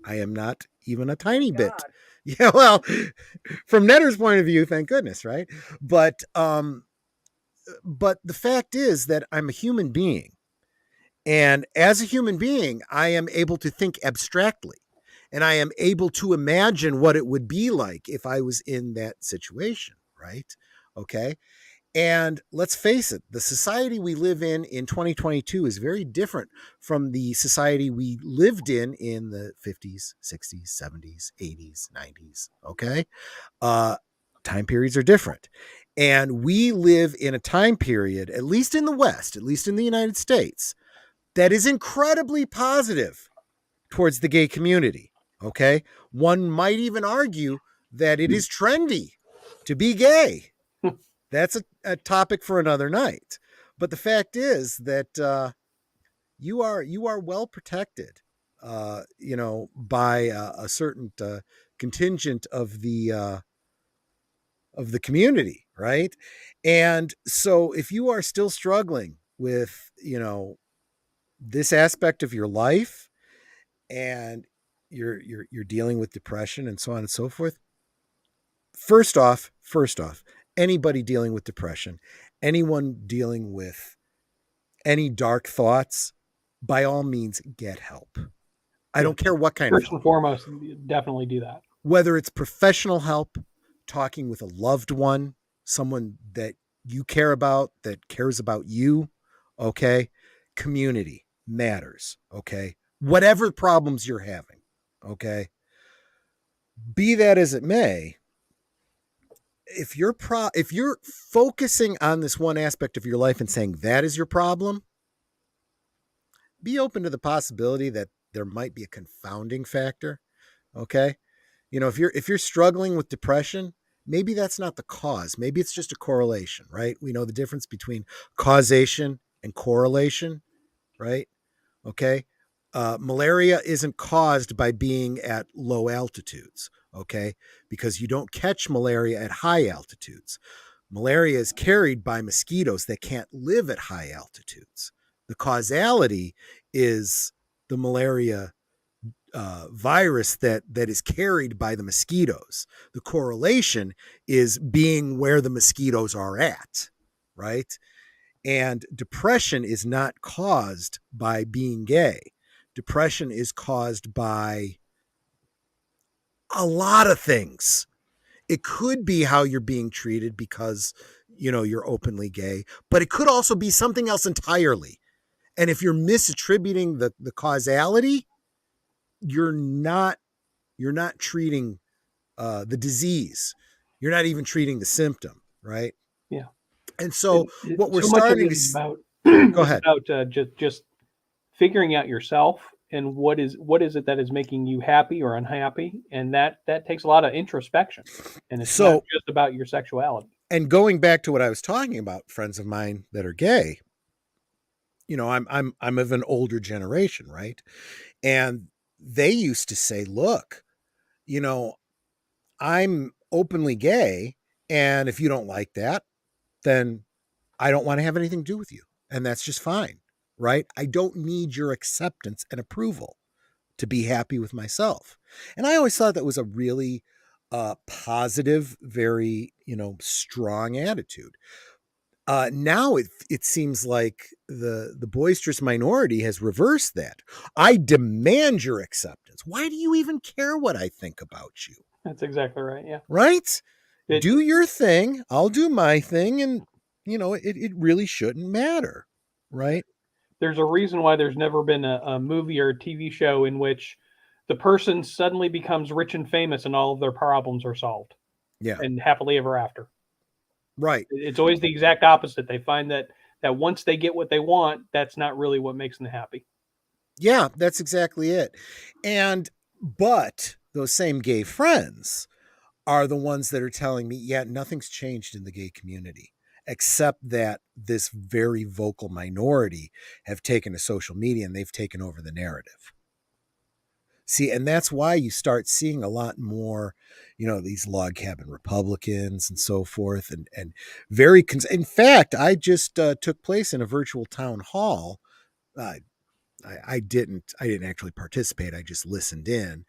I am not even a tiny bit. Yeah, well, from Netter's point of view, thank goodness, right? But the fact is that I'm a human being. And as a human being, I am able to think abstractly. And I am able to imagine what it would be like if I was in that situation, right? Okay. And let's face it, the society we live in 2022 is very different from the society we lived in the 50s, 60s, 70s, 80s, 90s. Okay. Time periods are different. And we live in a time period, at least in the West, at least in the United States, that is incredibly positive towards the gay community. Okay. One might even argue that it is trendy to be gay. That's a topic for another night. But the fact is that you are well protected, by a certain contingent of the community, right? And so if you are still struggling with, this aspect of your life, and you're dealing with depression and so on and so forth, first off, anybody dealing with depression, anyone dealing with any dark thoughts, by all means, get help. I don't care what kind of help. First and foremost, definitely do that. Whether it's professional help, talking with a loved one, someone that you care about, that cares about you, okay? Community matters, okay? Whatever problems you're having, okay? Be that as it may, if you're focusing on this one aspect of your life and saying that is your problem, be open to the possibility that there might be a confounding factor. Okay. If you're struggling with depression, maybe that's not the cause. Maybe it's just a correlation, right? We know the difference between causation and correlation, right? Okay. Malaria isn't caused by being at low altitudes, okay? Because you don't catch malaria at high altitudes. Malaria is carried by mosquitoes that can't live at high altitudes. The causality is the malaria virus that is carried by the mosquitoes. The correlation is being where the mosquitoes are at, right? And depression is not caused by being gay. Depression is caused by a lot of things. It could be how you're being treated because, you're openly gay, but it could also be something else entirely. And if you're misattributing the causality, you're not treating the disease. You're not even treating the symptom, right? Yeah. And so what we're so starting to about, go ahead. About just figuring out yourself and what is it that is making you happy or unhappy, and that takes a lot of introspection, and it's not just about your sexuality. And going back to what I was talking about, friends of mine that are gay, I'm of an older generation, right? And they used to say, look, I'm openly gay, and if you don't like that, then I don't want to have anything to do with you. And that's just fine, right? I don't need your acceptance and approval to be happy with myself. And I always thought that was a really positive, very, strong attitude. Now it seems like the boisterous minority has reversed that. I demand your acceptance. Why do you even care what I think about you? That's exactly right. Yeah. Right? Do your thing. I'll do my thing. And, it really shouldn't matter. Right? There's a reason why there's never been a movie or a TV show in which the person suddenly becomes rich and famous and all of their problems are solved. Yeah. And happily ever after. Right. It's always the exact opposite. They find that once they get what they want, that's not really what makes them happy. Yeah, that's exactly it. But those same gay friends are the ones that are telling me, yeah, nothing's changed in the gay community, except that this very vocal minority have taken to social media and they've taken over the narrative. See, and that's why you start seeing a lot more, these log cabin Republicans and so forth, and in fact, I just took place in a virtual town hall. Uh, I didn't actually participate. I just listened in.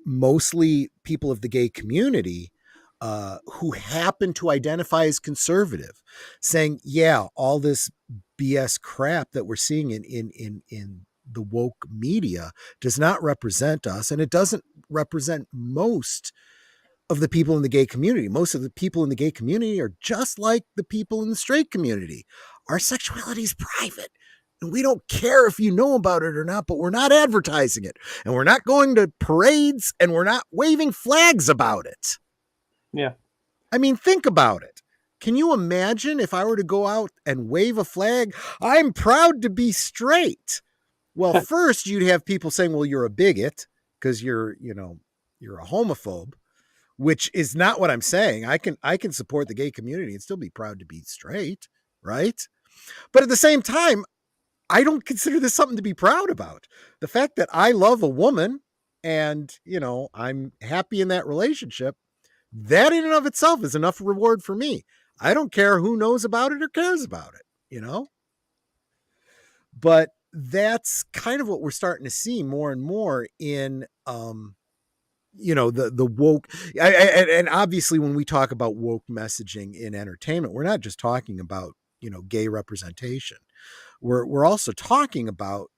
Mostly people of the gay community who happen to identify as conservative, saying, "Yeah, all this BS crap that we're seeing in the woke media does not represent us, and it doesn't represent most of the people in the gay community. Most of the people in the gay community are just like the people in the straight community. Our sexuality is private. And we don't care if you know about it or not, but we're not advertising it. And we're not going to parades and we're not waving flags about it." Yeah. I mean, think about it. Can you imagine if I were to go out and wave a flag? "I'm proud to be straight." Well, first you'd have people saying, "Well, you're a bigot because you're a homophobe," which is not what I'm saying. I can support the gay community and still be proud to be straight, right? But at the same time, I don't consider this something to be proud about. The fact that I love a woman and, I'm happy in that relationship, that in and of itself is enough reward for me. I don't care who knows about it or cares about it. But that's kind of what we're starting to see more and more in, the woke. And obviously when we talk about woke messaging in entertainment, we're not just talking about, gay representation. We're also talking about,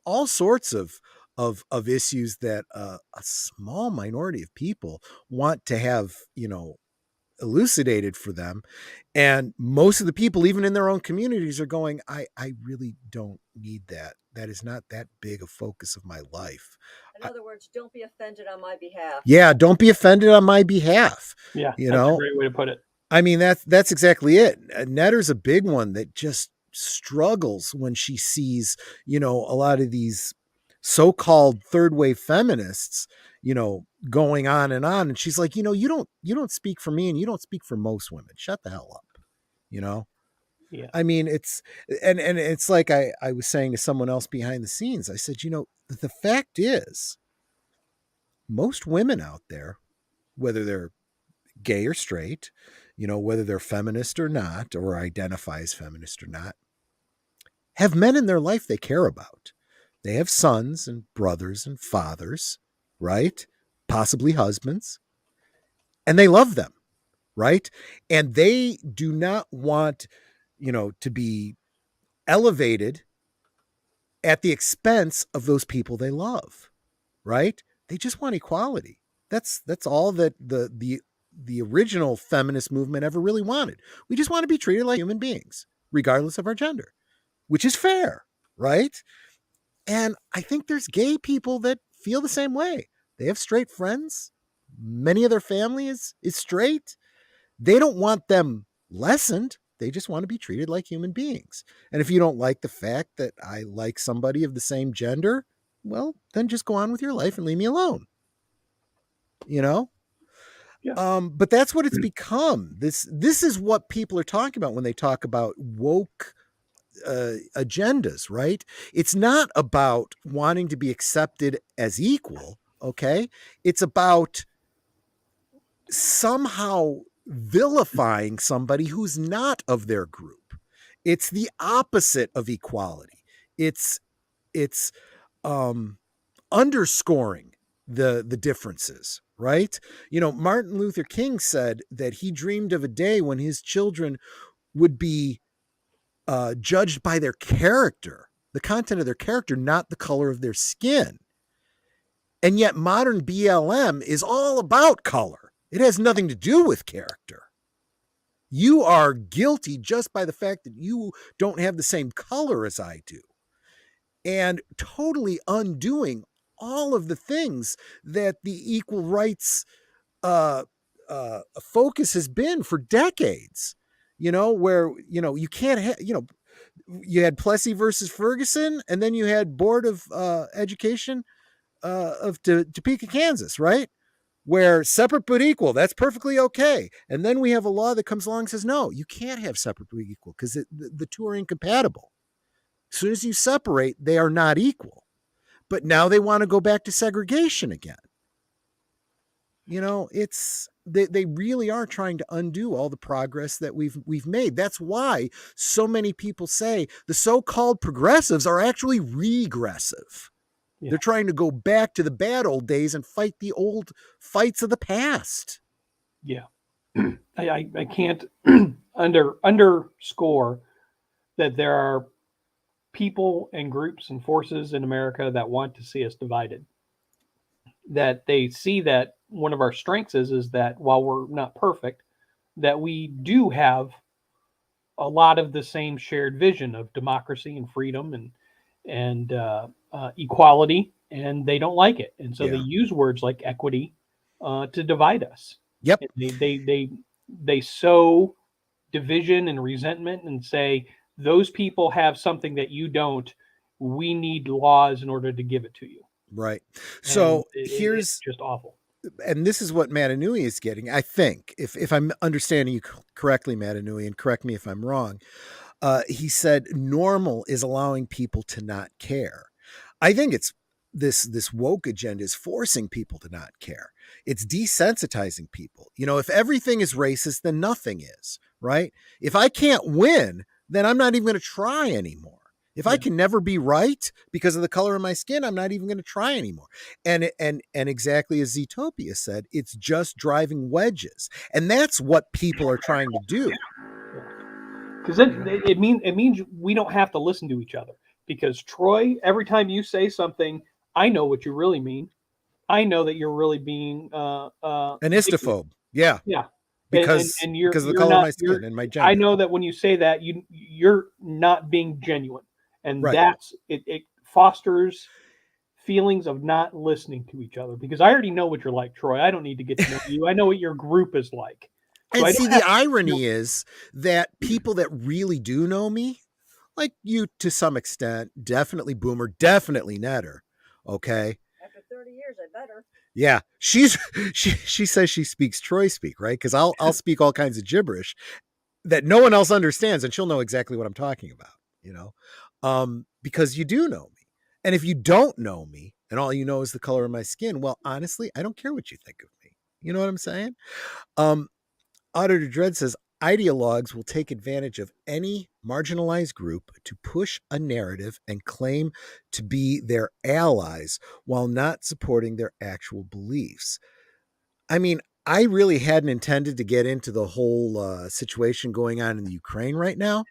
all sorts of issues that a small minority of people want to have, elucidated for them. And most of the people, even in their own communities, are going, I really don't need that. That is not that big a focus of my life. In other words, don't be offended on my behalf. Yeah, don't be offended on my behalf. Yeah, that's a great way to put it. I mean, that's exactly it. Netter's a big one that just struggles when she sees, a lot of these so-called third wave feminists, going on. And she's like, you don't speak for me and you don't speak for most women. Shut the hell up. Yeah. I mean, it's, and it's like I was saying to someone else behind the scenes, I said, the fact is most women out there, whether they're gay or straight, whether they're feminist or not, or identify as feminist or not, have men in their life they care about. They have sons and brothers and fathers, right? Possibly husbands. And they love them, right? And they do not want, to be elevated at the expense of those people they love, right? They just want equality. That's all that the original feminist movement ever really wanted. We just want to be treated like human beings, regardless of our gender, which is fair, right? And I think there's gay people that feel the same way. They have straight friends. Many of their family is straight. They don't want them lessened. They just want to be treated like human beings. And if you don't like the fact that I like somebody of the same gender, well, then just go on with your life and leave me alone. Yeah. But that's what it's become. This is what people are talking about when they talk about woke agendas, right? It's not about wanting to be accepted as equal, okay? It's about somehow vilifying somebody who's not of their group. It's the opposite of equality. It's underscoring the differences, right? Martin Luther King said that he dreamed of a day when his children would be judged by their character, the content of their character, not the color of their skin. And yet modern BLM is all about color. It has nothing to do with character. You are guilty just by the fact that you don't have the same color as I do. And totally undoing all of the things that the equal rights focus has been for decades. Where, you can't have, you had Plessy versus Ferguson, and then you had Board of Education of Topeka, Kansas, right? Where separate but equal, that's perfectly okay. And then we have a law that comes along and says, no, you can't have separate but equal because the two are incompatible. As soon as you separate, they are not equal. but now they want to go back to segregation again. You know, they really are trying to undo all the progress that we've made. That's why so many people say the so-called progressives are actually regressive. Yeah. They're trying to go back to the bad old days and fight the old fights of the past. Yeah. I can't underscore that there are people and groups and forces in America that want to see us divided. That they see that one of our strengths is that while we're not perfect, that we do have a lot of the same shared vision of democracy and freedom and equality, and they don't like it, and so they use words like equity to divide us. Yep. They sow division and resentment and say those people have something that you don't. We need laws in order to give it to you. Right. So it's just awful. And this is what Matanui is getting, I think, if I'm understanding you correctly, Matanui, and correct me if I'm wrong. He said normal is allowing people to not care. I think it's this woke agenda is forcing people to not care. It's desensitizing people. You know, if everything is racist, then nothing is, right? If I can't win, then I'm not even going to try anymore. If I can never be right because of the color of my skin, I'm not even going to try anymore. And exactly as Z-Topia said, it's just driving wedges. And that's what people are trying to do. Because it means we don't have to listen to each other. Because Troy, every time you say something, I know what you really mean. I know that you're really being an istophobe. Yeah. Yeah. Because of the color of my skin and my gender. I know that when you say that, you're not being genuine. And that's it fosters feelings of not listening to each other, because I already know what you're like, Troy. I don't need to get to know you. I know what your group is like. So and see, the irony is that people that really do know me, like you to some extent, definitely Boomer, definitely Netter, okay? After 30 years, I better. Yeah, she says she speaks Troy speak, right? Because I'll speak all kinds of gibberish that no one else understands, and she'll know exactly what I'm talking about, you know? Because you do know me. And if you don't know me and all you know is the color of my skin, well, honestly, I don't care what you think of me. You know what I'm saying? Auditor Dread says, ideologues will take advantage of any marginalized group to push a narrative and claim to be their allies while not supporting their actual beliefs. I mean, I really hadn't intended to get into the whole situation going on in the Ukraine right now,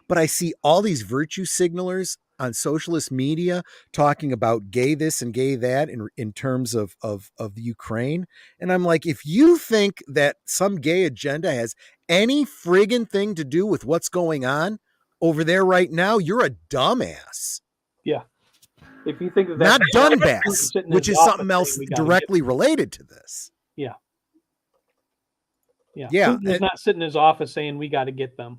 but I see all these virtue signalers on socialist media talking about gay this and gay that in terms of the Ukraine. And I'm like, if you think that some gay agenda has any friggin' thing to do with what's going on over there right now, you're a dumbass. Yeah. If you think not Dunbass, which is something else directly related to this. Yeah. Yeah. Putin is not sitting in his office saying we got to get them.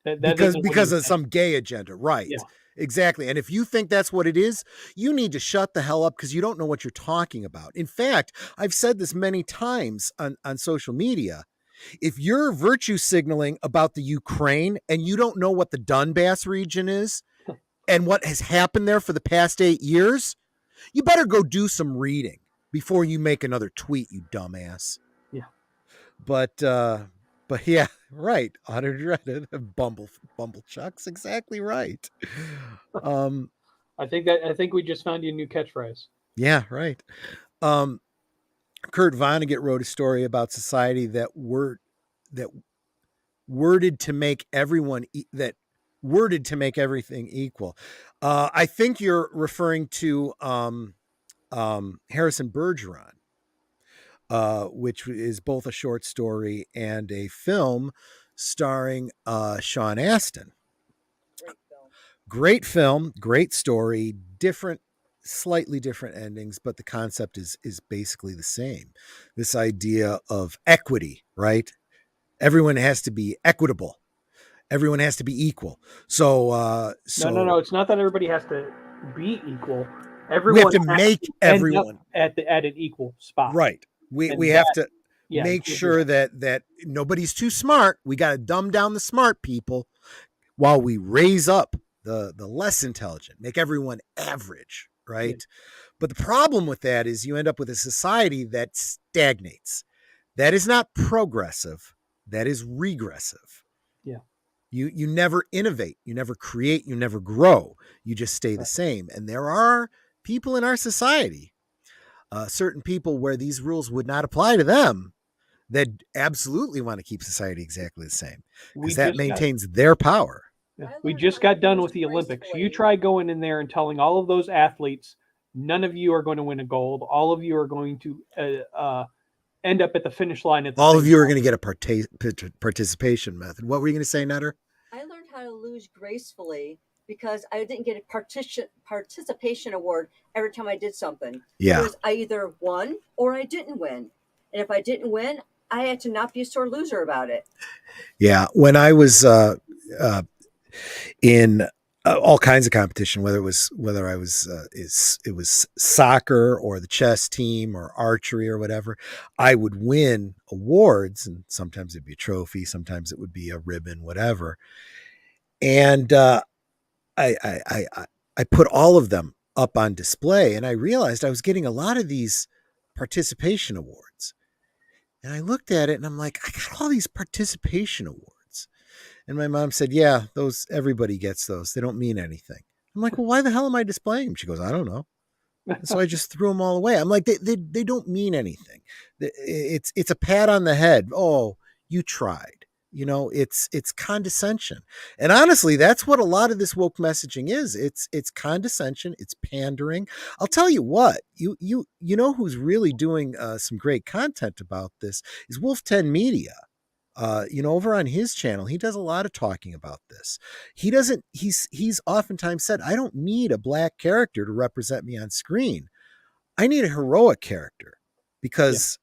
Because of some gay agenda. Right. Yeah. Exactly. And if you think that's what it is, you need to shut the hell up because you don't know what you're talking about. In fact, I've said this many times on social media. If you're virtue signaling about the Ukraine and you don't know what the Donbass region is and what has happened there for the past 8 years, you better go do some reading before you make another tweet, you dumbass. Yeah. But yeah, right. Auditor Dreaded, Bumblechuck's exactly right. I think we just found you a new catchphrase. Yeah, right. Kurt Vonnegut wrote a story about society that worded to make everything equal. I think you're referring to Harrison Bergeron. Which is both a short story and a film starring Sean Astin. Great film, great story, slightly different endings, but the concept is basically the same. This idea of equity, right? Everyone has to be equitable. Everyone has to be equal. So no. It's not that everybody has to be equal. Everyone we have to make everyone at an equal spot. Right. We have to make sure that nobody's too smart. We got to dumb down the smart people while we raise up the less intelligent, make everyone average. right? Yeah. But the problem with that is you end up with a society that stagnates. That is not progressive. That is regressive. Yeah. You never innovate, you never create, you never grow. You just stay the same. And there are people in our society, certain people where these rules would not apply to them, that absolutely want to keep society exactly the same because that maintains their power. We just got done with the Olympics. You try going in there and telling all of those athletes, none of you are going to win a gold. All of you are going to end up at the finish line at the all same of you time. are going to get a participation method. What were you going to say, Nutter? I learned how to lose gracefully because I didn't get a participation award every time I did something. Yeah. Because I either won or I didn't win. And if I didn't win, I had to not be a sore loser about it. Yeah. When I was in all kinds of competition, whether I was it was soccer or the chess team or archery or whatever, I would win awards, and sometimes it'd be a trophy, sometimes it would be a ribbon, whatever. And I put all of them up on display, and I realized I was getting a lot of these participation awards. And I looked at it and I'm like, I got all these participation awards. And my mom said, yeah, those, everybody gets those. They don't mean anything. I'm like, well, why the hell am I displaying them? She goes, I don't know. And so I just threw them all away. I'm like, they don't mean anything. It's a pat on the head. Oh, you tried. You know, it's condescension. And honestly, that's what a lot of this woke messaging is. It's condescension. It's pandering. I'll tell you what, you know who's really doing some great content about this is Wolf 10 Media. Over on his channel, he does a lot of talking about this. He's oftentimes said, I don't need a black character to represent me on screen. I need a heroic character because,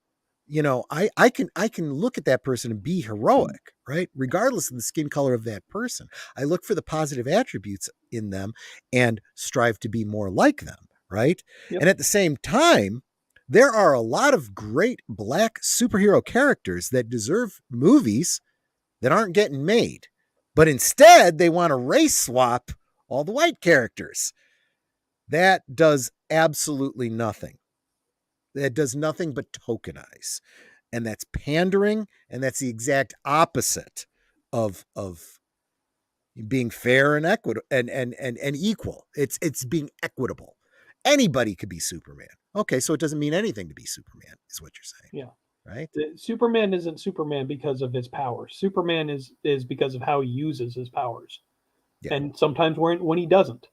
I can look at that person and be heroic, right? Regardless of the skin color of that person. I look for the positive attributes in them and strive to be more like them, right? Yep. And at the same time, there are a lot of great black superhero characters that deserve movies that aren't getting made. But instead, they want to race swap all the white characters. That does absolutely nothing. That does nothing but tokenize. And that's pandering, and that's the exact opposite of being fair and equitable and equal. It's being equitable. Anybody could be Superman. Okay, so it doesn't mean anything to be Superman, is what you're saying. Yeah. Right? Superman isn't Superman because of his powers. Superman is because of how he uses his powers. Yeah. And sometimes when he doesn't.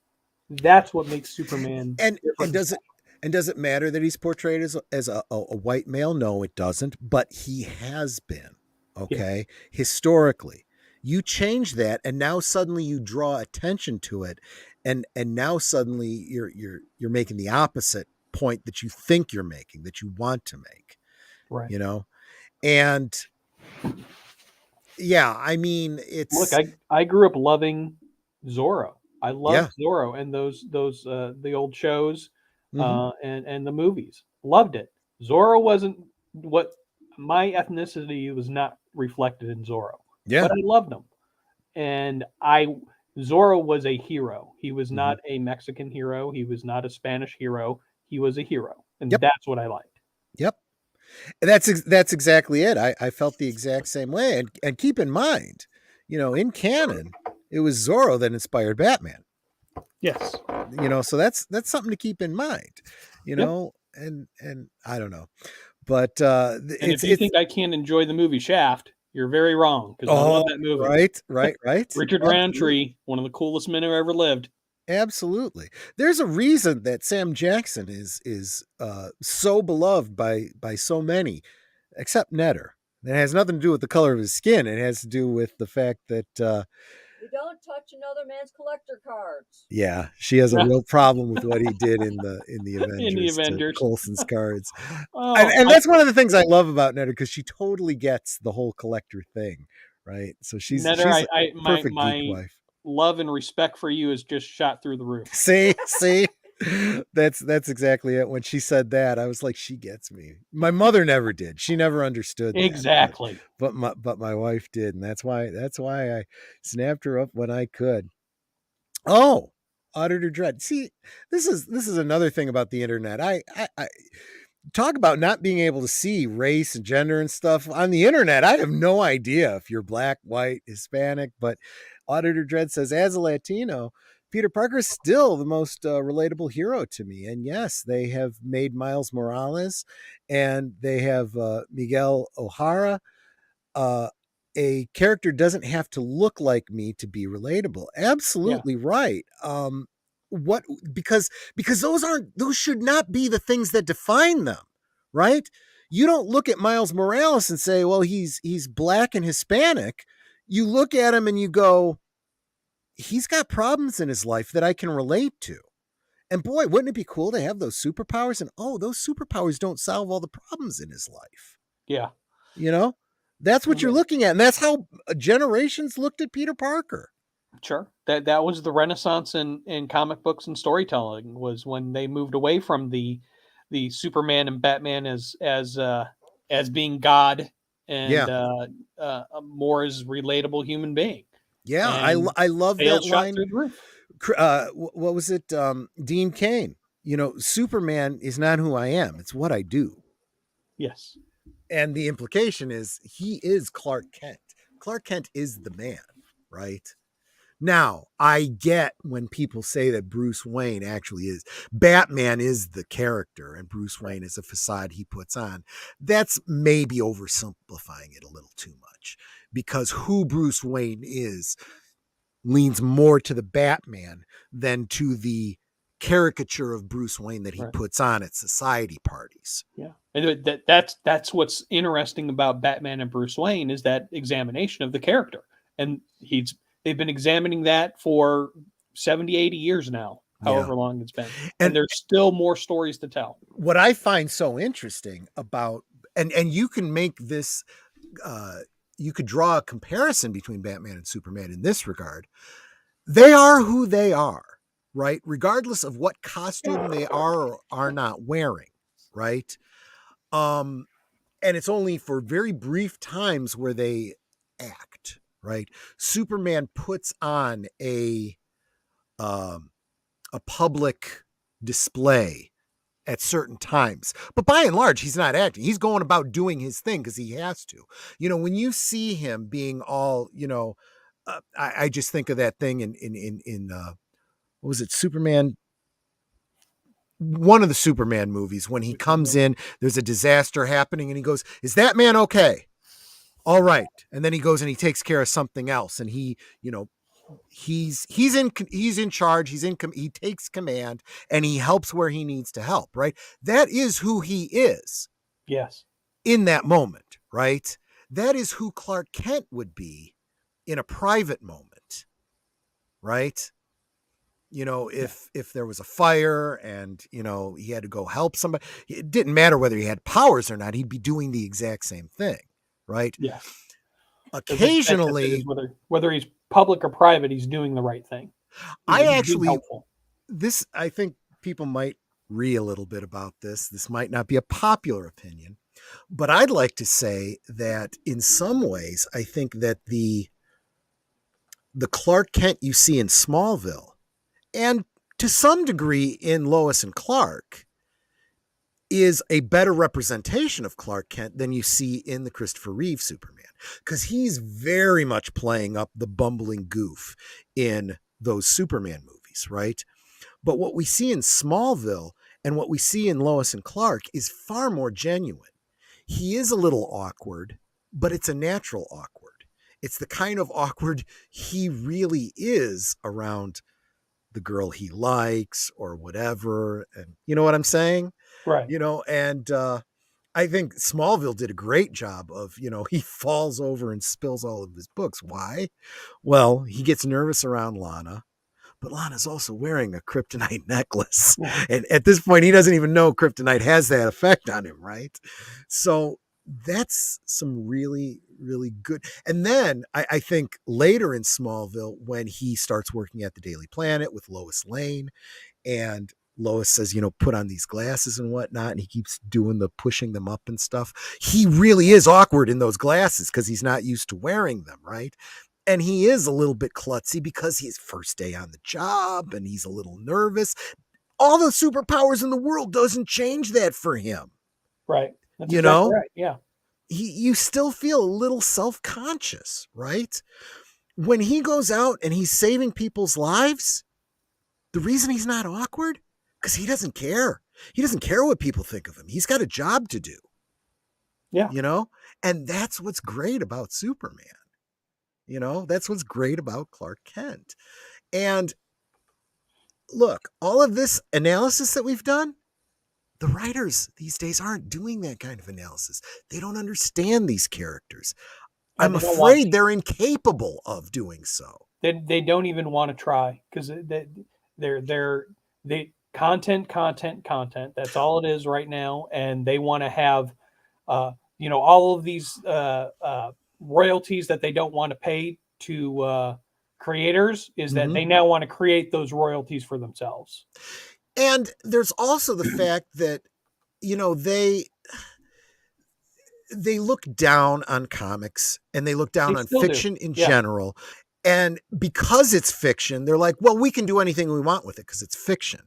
That's what makes Superman and does it matter that he's portrayed as a white male? No, it doesn't. But he has been, okay? Yeah. Historically. You change that, and now suddenly you draw attention to it, and now suddenly you're making the opposite point that you think you're making, that you want to make. Right. And yeah, I mean, it's... Look, I grew up loving Zorro. I loved Zorro and those the old shows and the movies. Loved it. Zorro wasn't what my ethnicity was not reflected in Zorro. Yeah. But I loved him. And Zorro was a hero. He was not a Mexican hero. He was not a Spanish hero. He was a hero. And that's what I liked. Yep. And that's exactly it. I felt the exact same way. And keep in mind, in canon, it was Zorro that inspired Batman. Yes. So that's something to keep in mind, and I don't know, but if you think I can't enjoy the movie Shaft, you're very wrong, because I love that movie. Right. Richard Roundtree, one of the coolest men who ever lived. Absolutely. There's a reason that Sam Jackson is so beloved by so many, except Netter. It has nothing to do with the color of his skin. It has to do with the fact that you don't touch another man's collector cards. Yeah, she has a real problem with what he did in the Avengers. Coulson's cards. And that's one of the things I love about Netter, because she totally gets the whole collector thing, right? So she's a perfect geek wife. Love and respect for you is just shot through the roof. See, that's exactly it. When she said that, I was like, she gets me. My mother never did. She never understood that, exactly. But my wife did, and that's why I snapped her up when I could. Oh, Auditor Dread. See, this is another thing about the internet. I talk about not being able to see race and gender and stuff on the internet. I have no idea if you're black, white, Hispanic, but Auditor Dread says, as a Latino, Peter Parker is still the most relatable hero to me. And yes, they have made Miles Morales and they have Miguel O'Hara. A character doesn't have to look like me to be relatable. Absolutely right. What because those should not be the things that define them, right? You don't look at Miles Morales and say, well, he's black and Hispanic. You look at him and you go, he's got problems in his life that I can relate to. And boy, wouldn't it be cool to have those superpowers? And those superpowers don't solve all the problems in his life. Yeah. You know, that's what you're looking at. And that's how generations looked at Peter Parker. Sure. That was the Renaissance in comic books and storytelling, was when they moved away from the Superman and Batman as being God and more as relatable human being. Yeah, I love that line. Through the roof. What was it? Dean Cain. Superman is not who I am. It's what I do. Yes. And the implication is he is Clark Kent. Clark Kent is the man, right? Now, I get when people say that Bruce Wayne actually is. Batman is the character and Bruce Wayne is a facade he puts on. That's maybe oversimplifying it a little too much, because who Bruce Wayne is leans more to the Batman than to the caricature of Bruce Wayne that he puts on at society parties. Yeah. And that's what's interesting about Batman and Bruce Wayne, is that examination of the character. And they've been examining that for 70, 80 years now, however long it's been. And there's still more stories to tell. What I find so interesting about, and you can make this, you could draw a comparison between Batman and Superman in this regard. They are who they are, right? Regardless of what costume they are or are not wearing, right? And it's only for very brief times where they act, right? Superman puts on a public display at certain times, but by and large, he's not acting. He's going about doing his thing because he has to. When you see him being all, I just think of that thing in what was it, Superman? One of the Superman movies, when he comes in, there's a disaster happening and he goes, "Is that man okay?" "All right." And then he goes and he takes care of something else. And he, he's in charge. He takes command and he helps where he needs to help. Right. That is who he is. Yes. In that moment. Right. That is who Clark Kent would be in a private moment. Right. If there was a fire and, he had to go help somebody, it didn't matter whether he had powers or not. He'd be doing the exact same thing. Right. Yeah. Occasionally, whether he's public or private, he's doing the right thing. I think people might read a little bit about this. This might not be a popular opinion, but I'd like to say that in some ways, I think that the Clark Kent you see in Smallville, and to some degree in Lois and Clark, is a better representation of Clark Kent than you see in the Christopher Reeve Superman, because he's very much playing up the bumbling goof in those Superman movies, right? But what we see in Smallville and what we see in Lois and Clark is far more genuine. He is a little awkward, but it's a natural awkward. It's the kind of awkward he really is around the girl he likes or whatever. And you know what I'm saying? Right. And I think Smallville did a great job of, he falls over and spills all of his books. Why? Well, he gets nervous around Lana, but Lana's also wearing a kryptonite necklace. And at this point, he doesn't even know kryptonite has that effect on him, right? So that's some really, really good. And then I think later in Smallville, when he starts working at the Daily Planet with Lois Lane, and Lois says, put on these glasses and whatnot, and he keeps doing the pushing them up and stuff. He really is awkward in those glasses because he's not used to wearing them, right? And he is a little bit klutzy because he's first day on the job and he's a little nervous. All the superpowers in the world doesn't change that for him. Right. That's You exactly know? right. Yeah. You still feel a little self-conscious, right? When he goes out and he's saving people's lives, the reason he's not awkward, because he doesn't care. He doesn't care what people think of him. He's got a job to do. Yeah. You know? And that's what's great about Superman. You know, that's what's great about Clark Kent. And look, all of this analysis that we've done, the writers these days aren't doing that kind of analysis. They don't understand these characters. I'm afraid they're incapable of doing so. They don't even want to try because they're content. That's all it is right now, and they want to have all of these royalties that they don't want to pay to creators. Is that they now want to create those royalties for themselves. And there's also the fact that they look down on comics and they look down on fiction in general. And because it's fiction, they're like, well, we can do anything we want with it because it's fiction.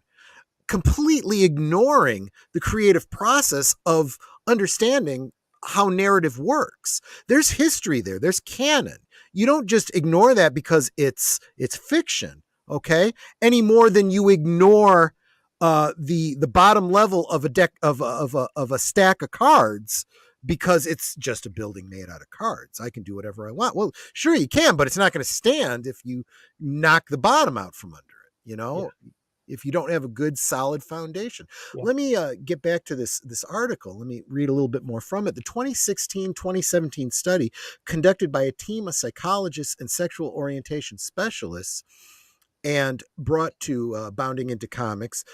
Completely ignoring the creative process of understanding how narrative works. There's history there. There's canon. You don't just ignore that because it's fiction, okay? Any more than you ignore the bottom level of a deck of a stack of cards because it's just a building made out of cards. I can do whatever I want. Well, sure you can, but it's not going to stand if you knock the bottom out from under it, if you don't have a good solid foundation. Let me get back to this article. Let me read a little bit more from it. The 2016-2017 study conducted by a team of psychologists and sexual orientation specialists and brought to Bounding Into Comics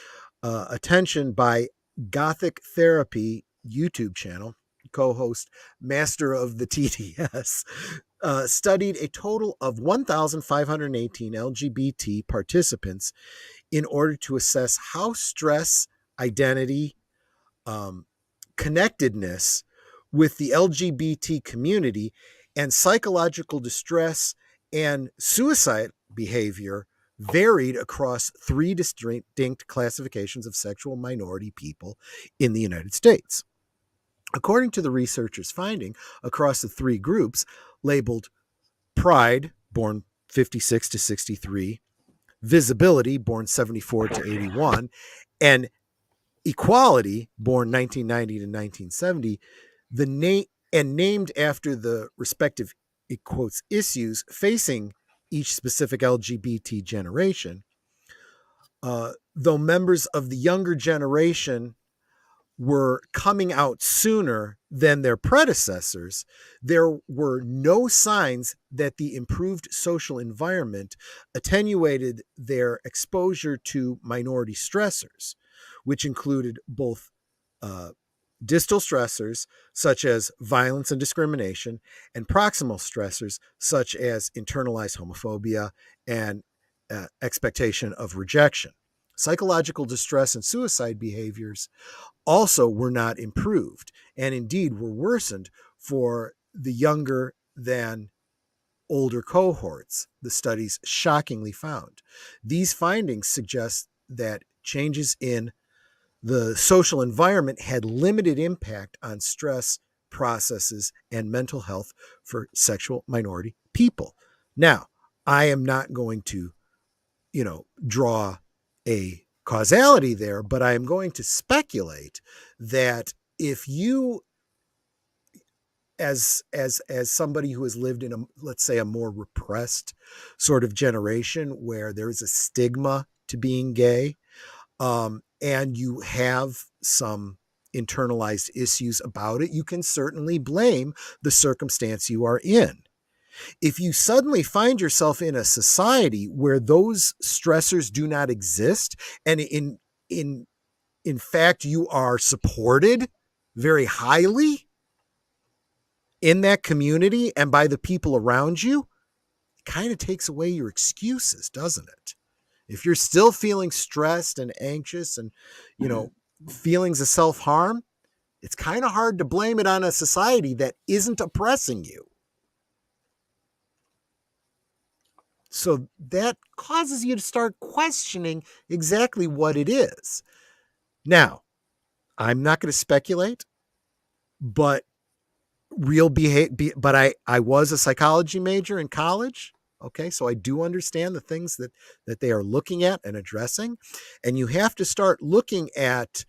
attention by Gothic Therapy YouTube channel, co-host Master of the TTS, studied a total of 1,518 LGBT participants in order to assess how stress, identity, connectedness with the LGBT community, and psychological distress and suicide behavior varied across 3 distinct classifications of sexual minority people in the United States. According to the researchers' finding, across the 3 groups labeled Pride, born 56 to 63, Visibility, born 74 to 81, and Equality, born 1990 to 1970, named after the respective, it quotes, issues facing each specific LGBT generation, though members of the younger generation were coming out sooner than their predecessors, there were no signs that the improved social environment attenuated their exposure to minority stressors, which included both distal stressors, such as violence and discrimination, and proximal stressors, such as internalized homophobia and expectation of rejection. Psychological distress and suicide behaviors also were not improved, and indeed were worsened for the younger than older cohorts, the studies shockingly found. These findings suggest that changes in the social environment had limited impact on stress processes and mental health for sexual minority people. Now, I am not going to, draw a causality there, but I am going to speculate that if you, as somebody who has lived in let's say a more repressed sort of generation where there is a stigma to being gay, and you have some internalized issues about it, you can certainly blame the circumstance you are in. If you suddenly find yourself in a society where those stressors do not exist, and in fact you are supported very highly in that community and by the people around you, it kind of takes away your excuses, doesn't it? If you're still feeling stressed and anxious and, feelings of self-harm, it's kind of hard to blame it on a society that isn't oppressing you. So that causes you to start questioning exactly what it is. Now, I'm not going to speculate, but I was a psychology major in college. Okay, so I do understand the things that they are looking at and addressing. And you have to start looking at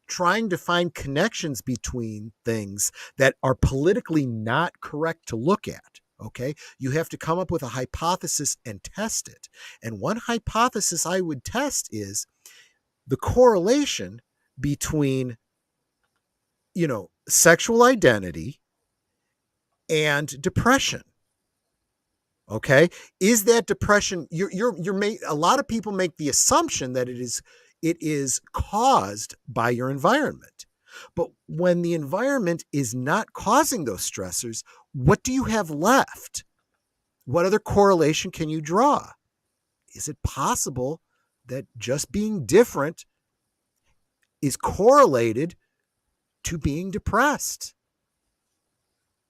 trying to find connections between things that are politically not correct to look at. Okay, you have to come up with a hypothesis and test it. And one hypothesis I would test is the correlation between, sexual identity and depression. Okay, is that depression? A lot of people make the assumption that it is caused by your environment. But when the environment is not causing those stressors, what do you have left? What other correlation can you draw? Is it possible that just being different is correlated to being depressed?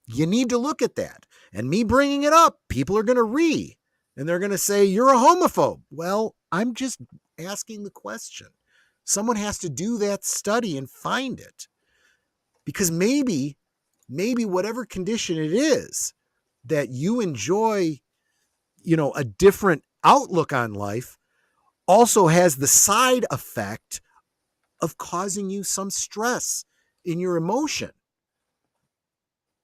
You need to look at that. And me bringing it up, people are going to and they're going to say, you're a homophobe. Well, I'm just asking the question. Someone has to do that study and find it. Because maybe whatever condition it is that you enjoy, a different outlook on life also has the side effect of causing you some stress in your emotion.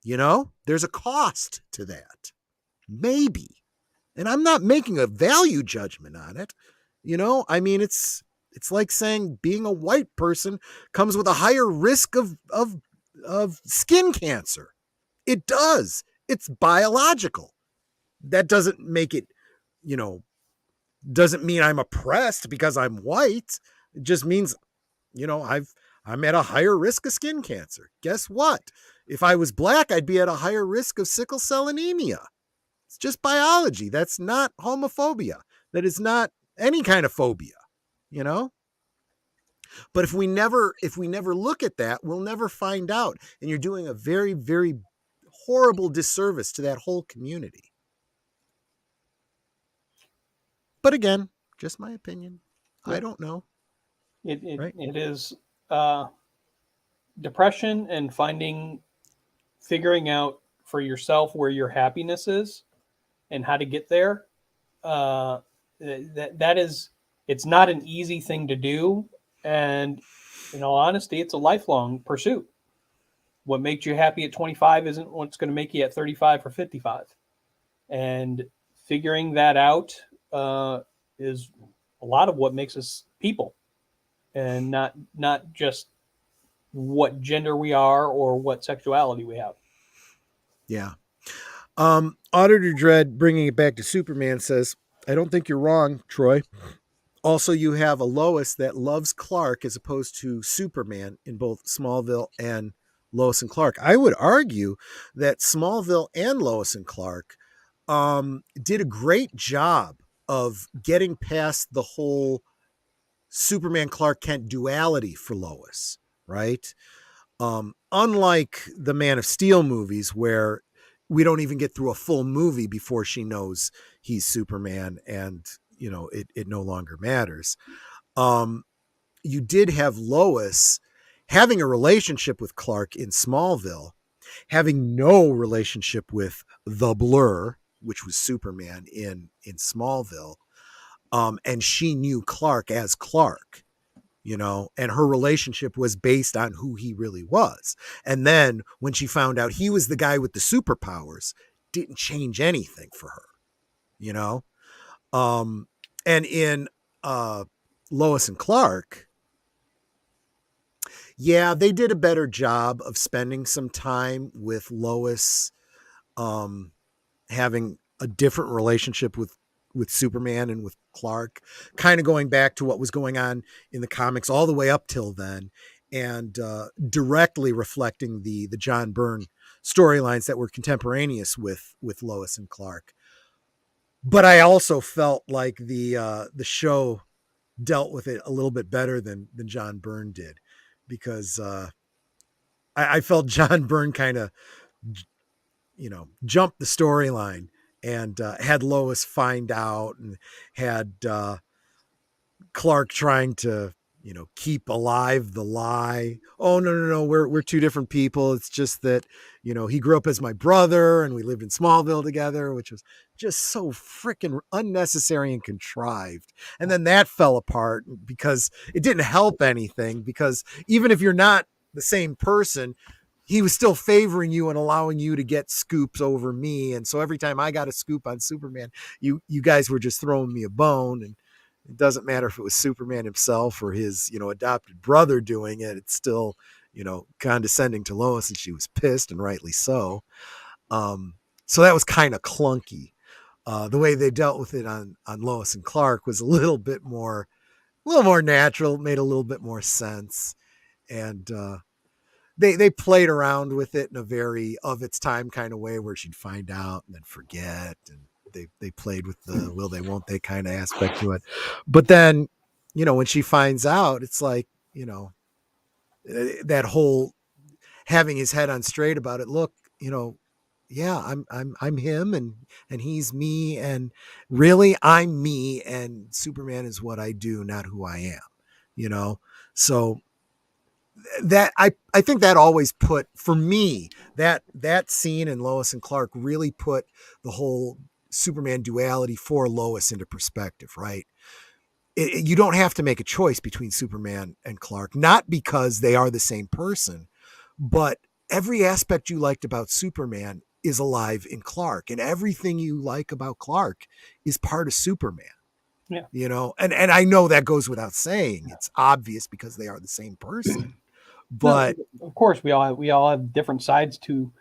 There's a cost to that. Maybe. And I'm not making a value judgment on it. It's like saying being a white person comes with a higher risk of skin cancer. It does. It's biological. That doesn't make it, doesn't mean I'm oppressed because I'm white. It just means, I'm at a higher risk of skin cancer. Guess what? If I was black, I'd be at a higher risk of sickle cell anemia. It's just biology. That's not homophobia. That is not any kind of phobia, But if we never look at that, we'll never find out. And you're doing a very, very horrible disservice to that whole community. But again, just my opinion. Yeah. I don't know. It is depression and figuring out for yourself where your happiness is and how to get there. It's not an easy thing to do. And in all honesty, it's a lifelong pursuit. What makes you happy at 25 isn't what's going to make you at 35 or 55. And figuring that out is a lot of what makes us people, and not just what gender we are or what sexuality we have. Yeah. Auditor Dread, bringing it back to Superman, says, I don't think you're wrong, Troy. Also, you have a Lois that loves Clark as opposed to Superman in both Smallville and Lois and Clark. I would argue that Smallville and Lois and Clark did a great job of getting past the whole Superman Clark Kent duality for Lois, right? Unlike the Man of Steel movies, where we don't even get through a full movie before she knows he's Superman and, it no longer matters. You did have Lois having a relationship with Clark in Smallville, having no relationship with the Blur, which was Superman in Smallville. And she knew Clark as Clark, and her relationship was based on who he really was. And then when she found out he was the guy with the superpowers, didn't change anything for her, and in Lois and Clark, yeah, they did a better job of spending some time with Lois, having a different relationship with Superman and with Clark, kind of going back to what was going on in the comics all the way up till then, and directly reflecting the John Byrne storylines that were contemporaneous with Lois and Clark. But I also felt like the show dealt with it a little bit better than John Byrne did, because I felt John Byrne kind of, jumped the storyline and had Lois find out, and had Clark trying to, keep alive the lie. Oh, no, we're two different people. It's just that, he grew up as my brother and we lived in Smallville together, which was just so freaking unnecessary and contrived. And then that fell apart because it didn't help anything, because even if you're not the same person, he was still favoring you and allowing you to get scoops over me. And so every time I got a scoop on Superman, you guys were just throwing me a bone. And it doesn't matter if it was Superman himself or his, adopted brother doing it. It's still, condescending to Lois, and she was pissed, and rightly so. So that was kind of clunky. The way they dealt with it on Lois and Clark was a little more natural, made a little bit more sense. And they played around with it in a very of its time kind of way, where she'd find out and then forget, and they played with the will they won't they kind of aspect to it. But then, when she finds out, it's like, that whole having his head on straight about it. Look, yeah, I'm him, and he's me, and really I'm me, and Superman is what I do, not who I am. So that I think that always put, for me, that scene in Lois and Clark really put the whole Superman duality for Lois into perspective, right? You don't have to make a choice between Superman and Clark, not because they are the same person, but every aspect you liked about Superman is alive in Clark, and everything you like about Clark is part of Superman. Yeah. And I know that goes without saying. It's obvious because they are the same person. But no, of course, we all have different sides to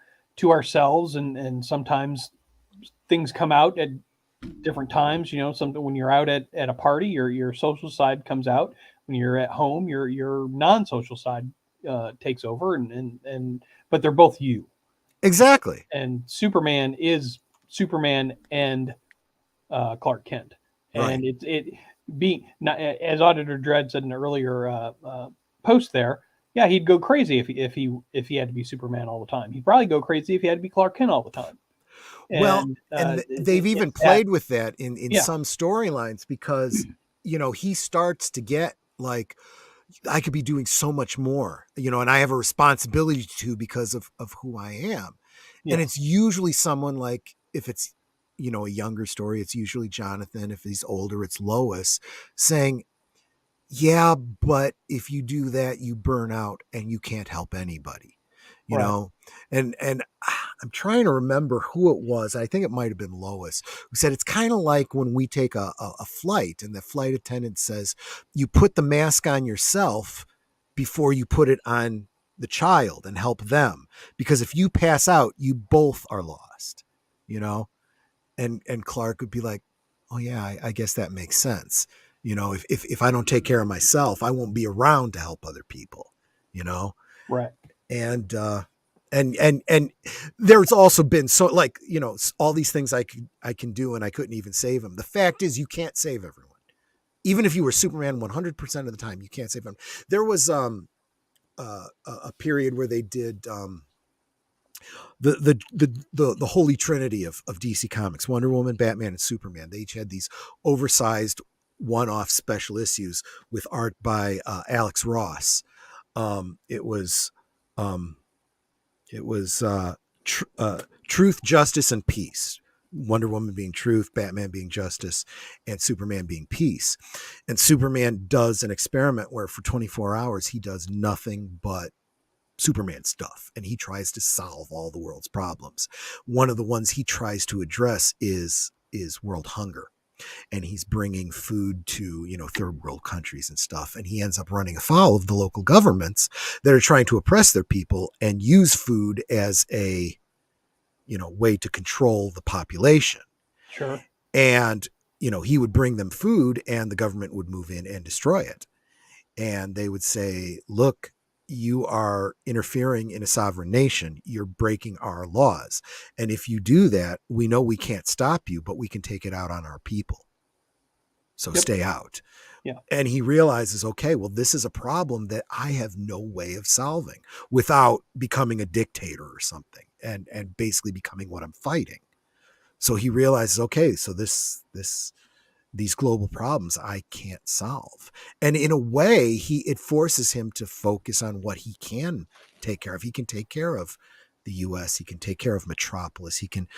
ourselves, and sometimes things come out at different times. Something when you're out at a party, your social side comes out. When you're at home, your non-social side takes over, and but they're both you. Exactly. And Superman is Superman and Clark Kent, and right. it being as Auditor Dredd said in an earlier post there. Yeah, he'd go crazy if he had to be Superman all the time. He'd probably go crazy if he had to be Clark Kent all the time. And they've even played with that in some storylines, because he starts to get like, I could be doing so much more, and I have a responsibility to, because of who I am. Yeah. And it's usually someone like, if it's, a younger story, it's usually Jonathan. If he's older, it's Lois saying, yeah, but if you do that, you burn out and you can't help anybody, and I'm trying to remember who it was. I think it might've been Lois, who said, it's kind of like when we take a flight and the flight attendant says, you put the mask on yourself before you put it on the child and help them. Because if you pass out, you both are lost, and Clark would be like, oh yeah, I guess that makes sense. If I don't take care of myself, I won't be around to help other people, Right. And there's also been all these things I can do, and I couldn't even save him. The fact is, you can't save everyone. Even if you were Superman 100% of the time, you can't save them. There was a period where they did the holy trinity of DC Comics: Wonder Woman, Batman, and Superman. They each had these oversized one-off special issues with art by Alex Ross. It was Truth, Justice, and Peace. Wonder Woman being truth, Batman being justice, and Superman being peace. And Superman does an experiment where for 24 hours he does nothing but Superman stuff, and he tries to solve all the world's problems. One of the ones he tries to address is world hunger. And he's bringing food to, third world countries and stuff. And he ends up running afoul of the local governments that are trying to oppress their people and use food as a, way to control the population. Sure. And, he would bring them food and the government would move in and destroy it. And they would say, look, you are interfering in a sovereign nation. You're breaking our laws. And if you do that, we know we can't stop you, but we can take it out on our people. So stay out. Yeah. And he realizes, okay, well, this is a problem that I have no way of solving without becoming a dictator or something and basically becoming what I'm fighting. So he realizes, okay, so these global problems I can't solve. And in a way, it forces him to focus on what he can take care of. He can take care of the US, he can take care of Metropolis. He can,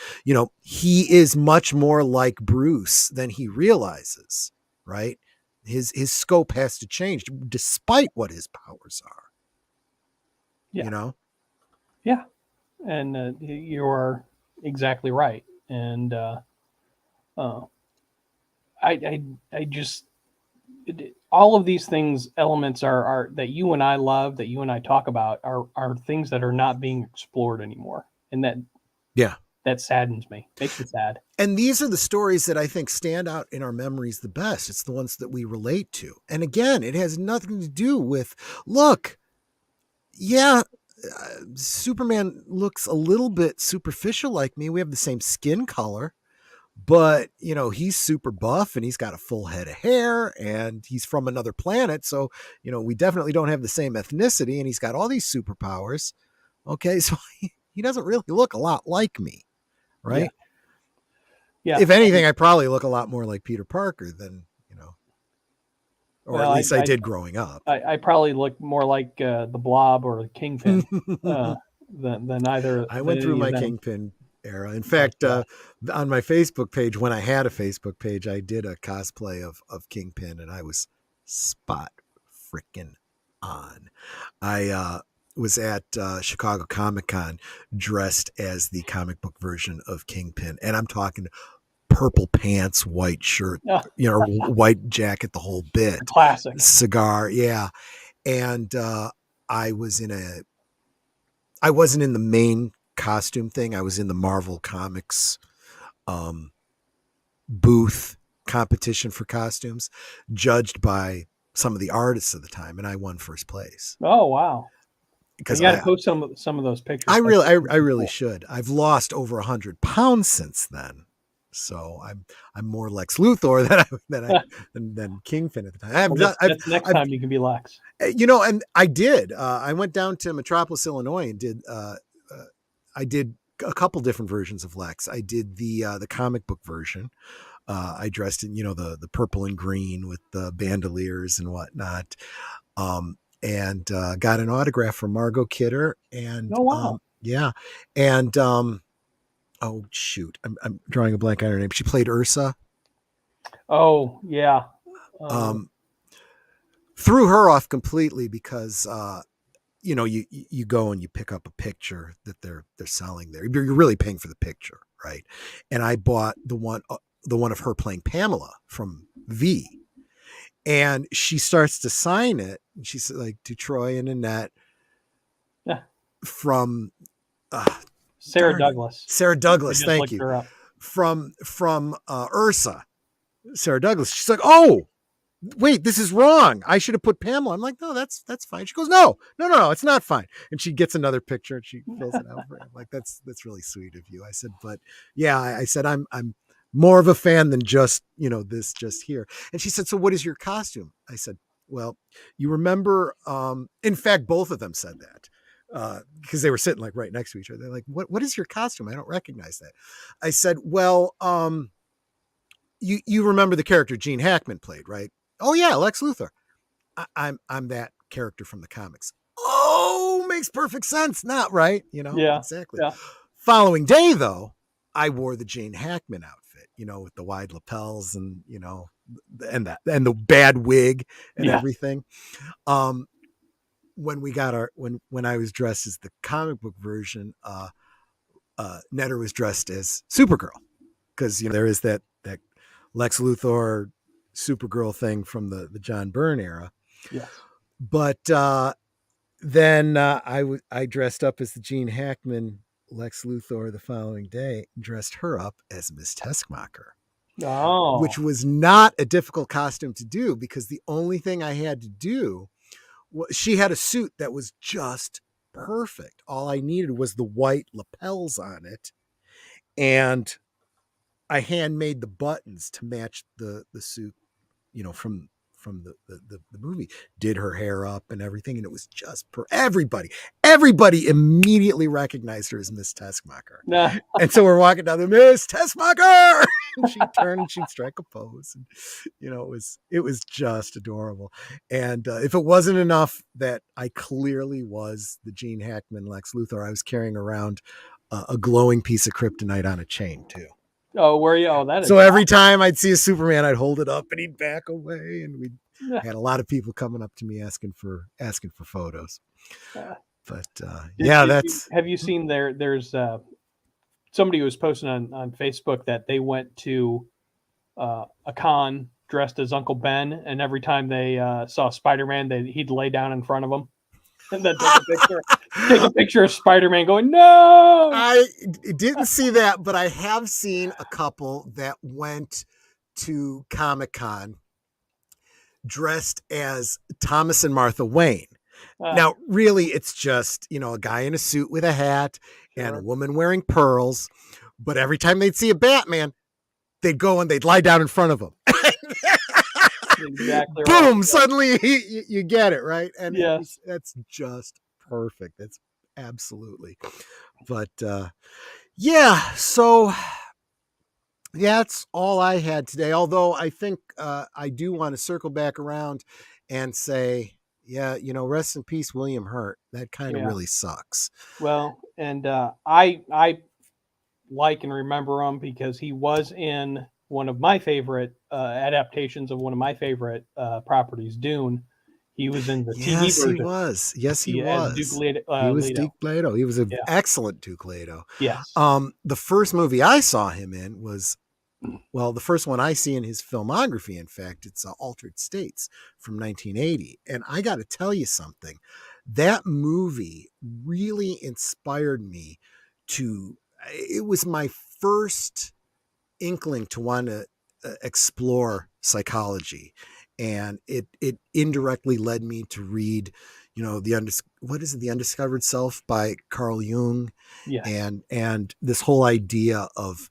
he is much more like Bruce than he realizes, right? His scope has to change despite what his powers are. Yeah. Yeah. And you're exactly right. And I just, all of these things, elements are that you and I love, that you and I talk about, are things that are not being explored anymore, and that saddens me. Makes me sad. And these are the stories that I think stand out in our memories the best. It's the ones that we relate to. And again, it has nothing to do with, look, Superman looks a little bit superficial like me. We have the same skin color, but he's super buff and he's got a full head of hair and he's from another planet. So, we definitely don't have the same ethnicity and he's got all these superpowers. Okay. So he doesn't really look a lot like me. Right. Yeah. If anything, I probably look a lot more like Peter Parker than, or at least I did growing up. I probably look more like the Blob or the Kingpin than either. I went through my Kingpin era. In fact, on my Facebook page, when I had a Facebook page, I did a cosplay of Kingpin, and I was spot freaking on. I was at Chicago Comic-Con dressed as the comic book version of Kingpin, and I'm talking purple pants, white shirt, white jacket, the whole bit. Classic. Cigar, yeah. And I wasn't in the main costume thing. I was in the Marvel Comics booth competition for costumes, judged by some of the artists of the time, and I won first place. Oh wow! Because you got to post some of those pictures. I really should. I've lost over 100 pounds since then. So I'm more Lex Luthor than Kingpin at the time. That's next time you can be Lex. And I did. I went down to Metropolis, Illinois, and did. I did a couple different versions of Lex. I did the comic book version. I dressed in the purple and green with the bandoliers and whatnot, and got an autograph from Margot Kidder. And oh wow, yeah, and oh shoot, I'm drawing a blank on her name. She played Ursa. Oh yeah. Threw her off completely because you go and you pick up a picture that they're selling there. You're really paying for the picture, right? And I bought the one of her playing Pamela from V, and she starts to sign it. And she's like, to Troy and Annette from. Sarah Douglas. Sarah Douglas, thank you. From Ursa, Sarah Douglas. She's like, oh, wait, this is wrong. I should have put Pamela. I'm like, no, that's fine. She goes, no, it's not fine. And she gets another picture and she fills it out for him. Like, that's really sweet of you. I said, but yeah, I said, I'm more of a fan than just, this just here. And she said, so what is your costume? I said, well, you remember, in fact, both of them said that. Because they were sitting like right next to each other. They're like, what is your costume? I don't recognize that. I said, well, you remember the character Gene Hackman played, right? Oh yeah, Lex Luthor. I'm that character from the comics. Oh, makes perfect sense. Not right, Yeah, exactly. Yeah. Following day though, I wore the Gene Hackman outfit, with the wide lapels and and the bad wig and everything. When we got when I was dressed as the comic book version, Netter was dressed as Supergirl, because there is that Lex Luthor Supergirl thing from the John Byrne era. Yeah. But then I dressed up as the Gene Hackman Lex Luthor the following day, dressed her up as Miss Teskmacher. Oh. Which was not a difficult costume to do, because the only thing I had to do, she had a suit that was just perfect. All I needed was the white lapels on it, and I handmade the buttons to match the suit, from the movie, did her hair up and everything, and it was just everybody immediately recognized her as Miss Tessmacher. No. And so we're walking down the Miss Tessmacher, and she turned and she'd strike a pose, and it was just adorable. And if it wasn't enough that I clearly was the Gene Hackman Lex Luthor, I was carrying around a glowing piece of kryptonite on a chain too. Oh, were you? Oh, that is. So every time I'd see a Superman, I'd hold it up and he'd back away, and we had a lot of people coming up to me asking for photos. But have you seen there's somebody who was posting on Facebook that they went to a con dressed as Uncle Ben, and every time they saw Spider-Man, he'd lay down in front of them and then take a picture of Spider-Man going, no. I didn't see that, but I have seen a couple that went to Comic-Con dressed as Thomas and Martha Wayne. Now, really, it's just, a guy in a suit with a hat and a woman wearing pearls. But every time they'd see a Batman, they'd go and they'd lie down in front of him. Exactly. Boom! Right. Suddenly you get it, right? And yes, that's just perfect. That's absolutely. But yeah, so that's all I had today. Although I think I do want to circle back around and say, yeah, rest in peace, William Hurt. That kind of really sucks. Well, and I like and remember him because he was in one of my favorite adaptations of one of my favorite properties, Dune. He was in the TV version. He was. Yes, he was. Duke Leto. He was Duke Leto. He was an excellent Duke Leto. Yes. The first movie I saw him in was, the first one I see in his filmography, in fact, it's Altered States from 1980. And I got to tell you something. That movie really inspired me it was my first inkling to want to explore psychology. And it indirectly led me to read, The Undiscovered Self by Carl Jung. Yes. And this whole idea of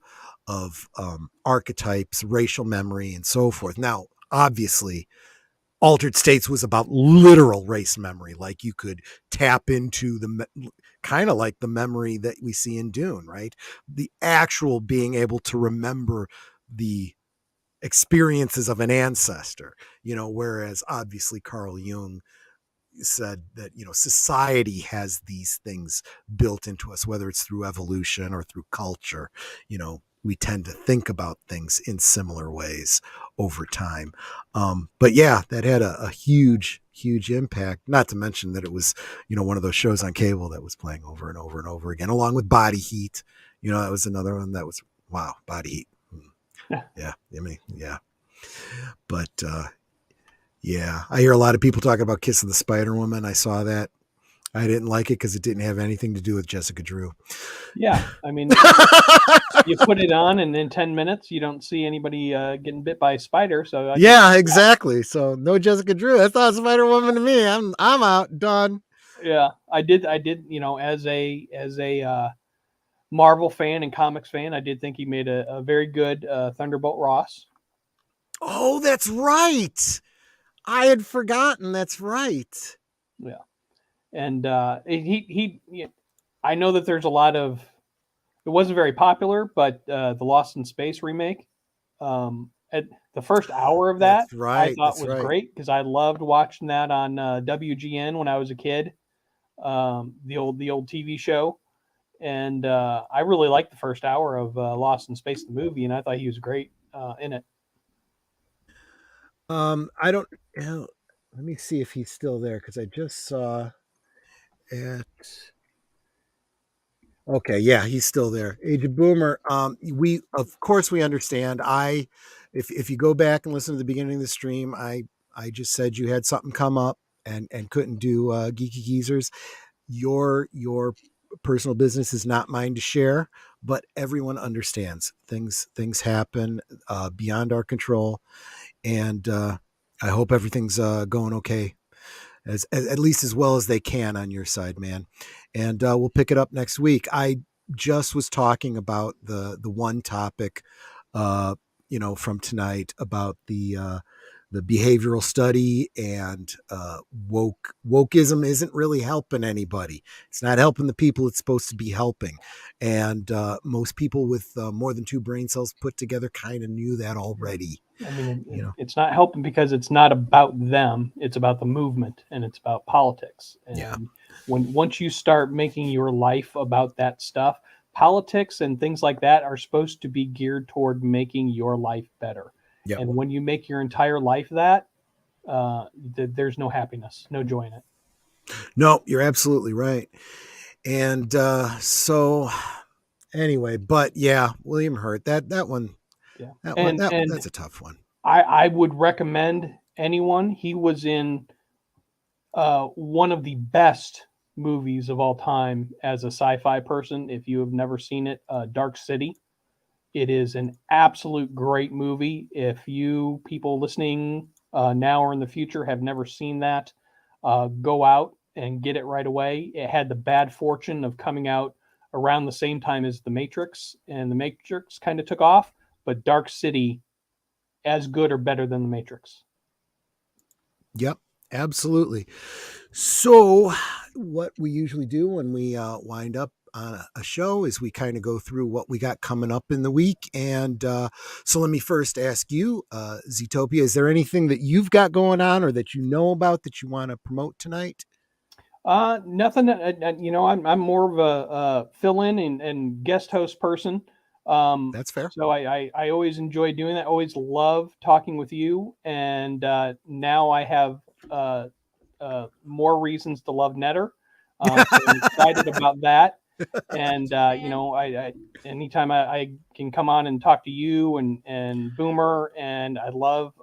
archetypes, racial memory, and so forth. Now, obviously, Altered States was about literal race memory. Like you could tap into kind of like the memory that we see in Dune, right? The actual being able to remember the experiences of an ancestor, whereas obviously Carl Jung said that, society has these things built into us, whether it's through evolution or through culture. We tend to think about things in similar ways over time. But yeah, that had a huge impact, not to mention that it was, one of those shows on cable that was playing over and over and over again, along with Body Heat. That was another one that was, wow, Body Heat. Yeah. I mean, yeah. But, yeah, I hear a lot of people talking about Kiss of the Spider Woman. I saw that. I didn't like it because it didn't have anything to do with Jessica Drew. Yeah, I mean, you put it on, and in 10 minutes, you don't see anybody getting bit by a spider. So exactly. So no Jessica Drew. That's not Spider Woman to me. I'm out. Done. Yeah, I did. As a Marvel fan and comics fan, I did think he made a very good Thunderbolt Ross. Oh, that's right. I had forgotten. That's right. Yeah. And he I know that there's a lot of, it wasn't very popular, but the Lost in Space remake, at the first hour of that, I thought was great because I loved watching that on WGN when I was a kid, the old TV show, and I really liked the first hour of Lost in Space, the movie, and I thought he was great in it. I don't. Let me see if he's still there because I just saw. Okay, yeah, he's still there. Age of Boomer. We of course we understand. If you go back and listen to the beginning of the stream, I just said you had something come up and couldn't do Geeky Geezers. Your personal business is not mine to share, but everyone understands things happen beyond our control, and I hope everything's going okay. As at least as well as they can on your side, man. And we'll pick it up next week. I just was talking about the one topic, from tonight about the behavioral study, and wokeism isn't really helping anybody. It's not helping the people it's supposed to be helping. And most people with more than 2 brain cells put together kind of knew that already. I mean, it's not helping because it's not about them. It's about the movement, and it's about politics. And once you start making your life about that stuff, politics and things like that are supposed to be geared toward making your life better. Yep. And when you make your entire life that, there's no happiness, no joy in it. No, you're absolutely right. And so anyway, but yeah, William Hurt, that one, Yeah. That's a tough one. I would recommend anyone. He was in one of the best movies of all time as a sci-fi person. If you have never seen it, Dark City. It is an absolute great movie. If you people listening now or in the future have never seen that, go out and get it right away. It had the bad fortune of coming out around the same time as The Matrix, and The Matrix kind of took off, but Dark City, as good or better than The Matrix. Yep, absolutely. So what we usually do when we wind up on a show is we kind of go through what we got coming up in the week. And so let me first ask you, Z-Topia, is there anything that you've got going on or that you know about that you want to promote tonight? Nothing. I'm more of a fill-in and guest host person. That's fair. So I always enjoy doing that. Always love talking with you. And now I have more reasons to love Netter. So I'm excited about that. And I anytime I can come on and talk to you and Boomer, and I love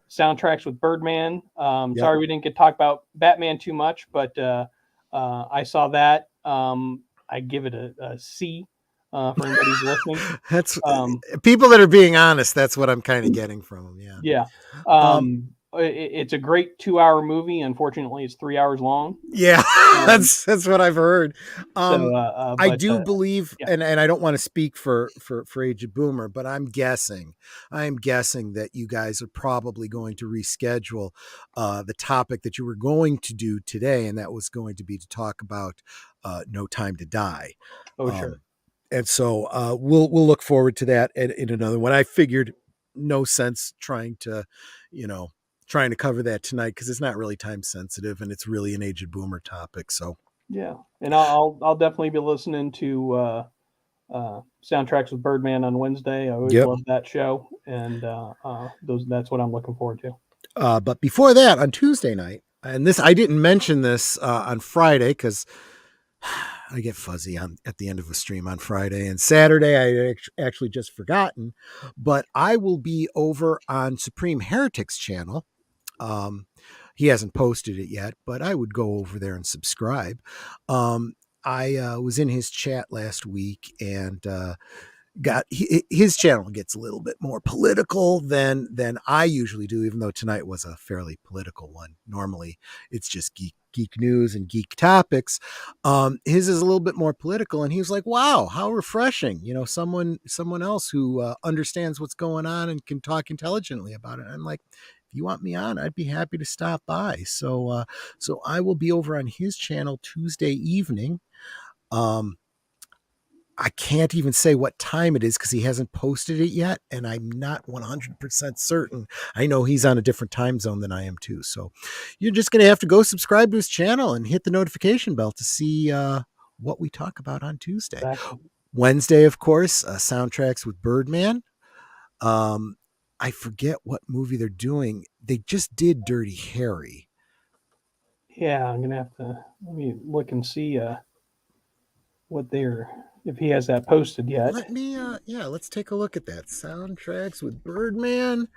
soundtracks with Birdman. Sorry we didn't get to talk about Batman too much, but I saw that. I give it a C for anybody who's listening. That's people that are being honest. That's what I'm kind of getting from them. Yeah. It's a great 2-hour movie. Unfortunately, it's 3 hours long. Yeah, that's what I've heard. I do believe, yeah. and I don't want to speak for Aged Boomer, but I'm guessing that you guys are probably going to reschedule the topic that you were going to do today, and that was going to be to talk about No Time to Die. Oh, sure. And so we'll look forward to that in another one. I figured no sense trying to cover that tonight because it's not really time sensitive and it's really an Aged Boomer topic. So yeah, and I'll definitely be listening to Soundtracks with Birdman on Wednesday. I always love that show, and that's what I'm looking forward to. But before that, on Tuesday night, and this I didn't mention this on Friday because I get fuzzy at the end of a stream on Friday, and Saturday I actually just forgotten, but I will be over on Supreme Heretics channel. He hasn't posted it yet, but I would go over there and subscribe. I was in his chat last week and his channel gets a little bit more political than I usually do, even though tonight was a fairly political one. Normally it's just geek news and geek topics. His is a little bit more political, and he was like, wow, how refreshing. Someone else who understands what's going on and can talk intelligently about it. And I'm like, if you want me on, I'd be happy to stop by. So I will be over on his channel Tuesday evening. I can't even say what time it is because he hasn't posted it yet, and I'm not 100% certain. I know he's on a different time zone than I am too. So you're just going to have to go subscribe to his channel and hit the notification bell to see what we talk about on Tuesday. Exactly. Wednesday, of course, Soundtracks with Birdman. I forget what movie they're doing. They just did Dirty Harry. Yeah, I'm going to have to let me look and see if he has that posted yet. Let's take a look at that. Soundtracks with Birdman.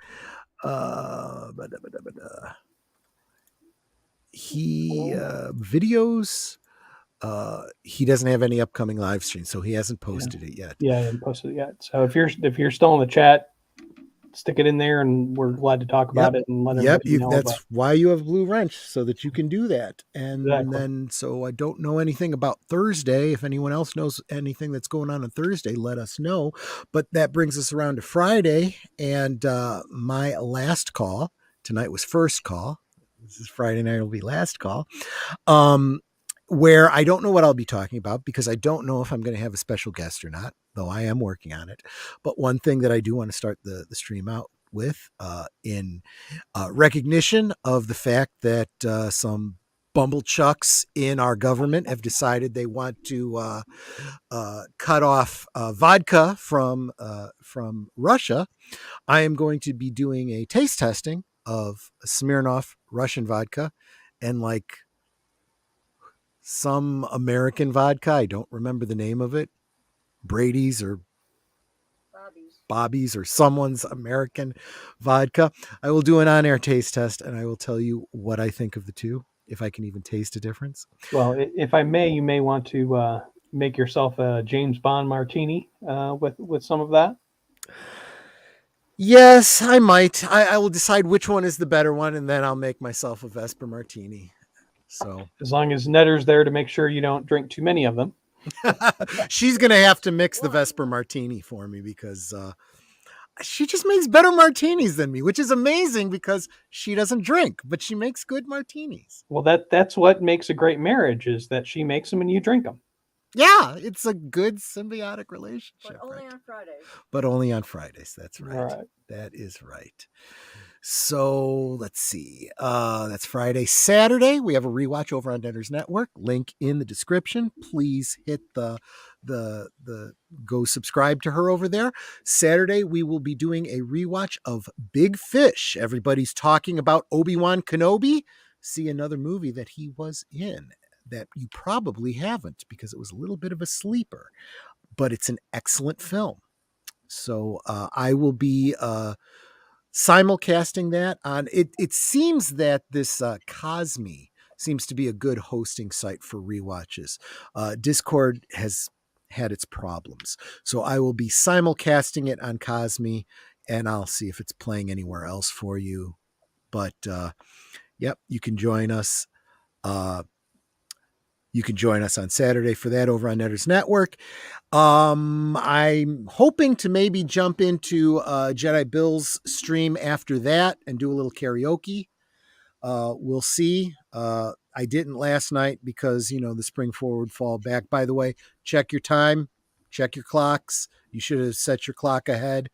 He videos. He doesn't have any upcoming live streams, so he hasn't posted it yet. Yeah, he hasn't posted it yet. So if you're still in the chat, stick it in there, and we're glad to talk about it and let everybody know. That's why you have Blue Wrench, so that you can do that. And then, so I don't know anything about Thursday. If anyone else knows anything that's going on Thursday, let us know. But that brings us around to Friday, and my last call Tonight was first call. This is Friday night. Will be last call. Where I don't know what I'll be talking about because I don't know if I'm going to have a special guest or not, though I am working on it. But one thing that I do want to start the stream out with in recognition of the fact that some bumblechucks in our government have decided they want to cut off vodka from Russia. I am going to be doing a taste testing of Smirnoff Russian vodka and like some American vodka. I don't remember the name of it. Brady's or Bobby's or someone's American vodka. I will do an on-air taste test and I will tell you what I think of the two, if I can even taste a difference. Well, if I may, you may want to make yourself a James Bond martini with some of that. Yes, I might. I will decide which one is the better one, and then I'll make myself a Vesper martini. So as long as Netter's there to make sure you don't drink too many of them. She's going to have to mix the Vesper martini for me because she just makes better martinis than me, which is amazing because she doesn't drink, but she makes good martinis. Well, that's what makes a great marriage is that she makes them and you drink them. Yeah, it's a good symbiotic relationship. But only on Fridays. But only on Fridays. That's right. Right. That is right. So let's see. That's Friday. Saturday, we have a rewatch over on Debtors Network. Link in the description. Please hit the go subscribe to her over there. Saturday, we will be doing a rewatch of Big Fish. Everybody's talking about Obi-Wan Kenobi. See another movie that he was in that you probably haven't because it was a little bit of a sleeper, but it's an excellent film. So I will be simulcasting that on it. It seems that this Cosme seems to be a good hosting site for rewatches. Discord has had its problems, so I will be simulcasting it on Cosme, and I'll see if it's playing anywhere else for you. But yep, you can join us. You can join us on Saturday for that over on Netters Network. I'm hoping to maybe jump into Jedi Bill's stream after that and do a little karaoke. We'll see. I didn't last night because, the spring forward, fall back. By the way, check your time, check your clocks. You should have set your clock ahead.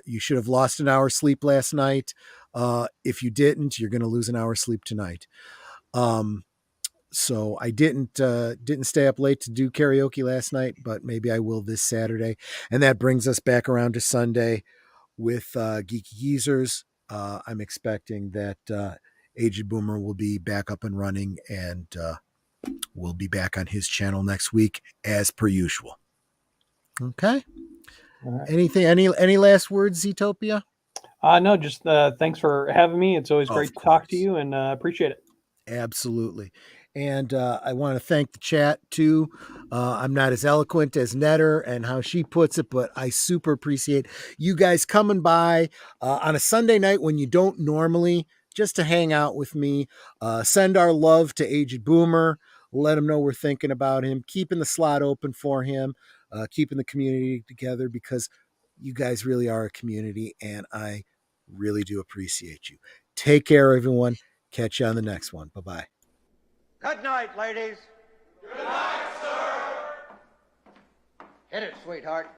You should have lost an hour's sleep last night. If you didn't, you're going to lose an hour's sleep tonight. So I didn't stay up late to do karaoke last night, but maybe I will this Saturday. And that brings us back around to Sunday with Geeky Geezers. I'm expecting that Aged Boomer will be back up and running, and we'll be back on his channel next week as per usual. Okay. All right. Any last words, Z-Topia? No, just thanks for having me. It's always great to talk to you, and appreciate it. Absolutely. And I want to thank the chat too. I'm not as eloquent as Netter and how she puts it, but I super appreciate you guys coming by on a Sunday night when you don't normally, just to hang out with me. Send our love to Aged Boomer. Let him know we're thinking about him, keeping the slot open for him, keeping the community together, because you guys really are a community, and I really do appreciate you. Take care, everyone. Catch you on the next one. Bye-bye. Good night, ladies. Good night, sir. Hit it, sweetheart.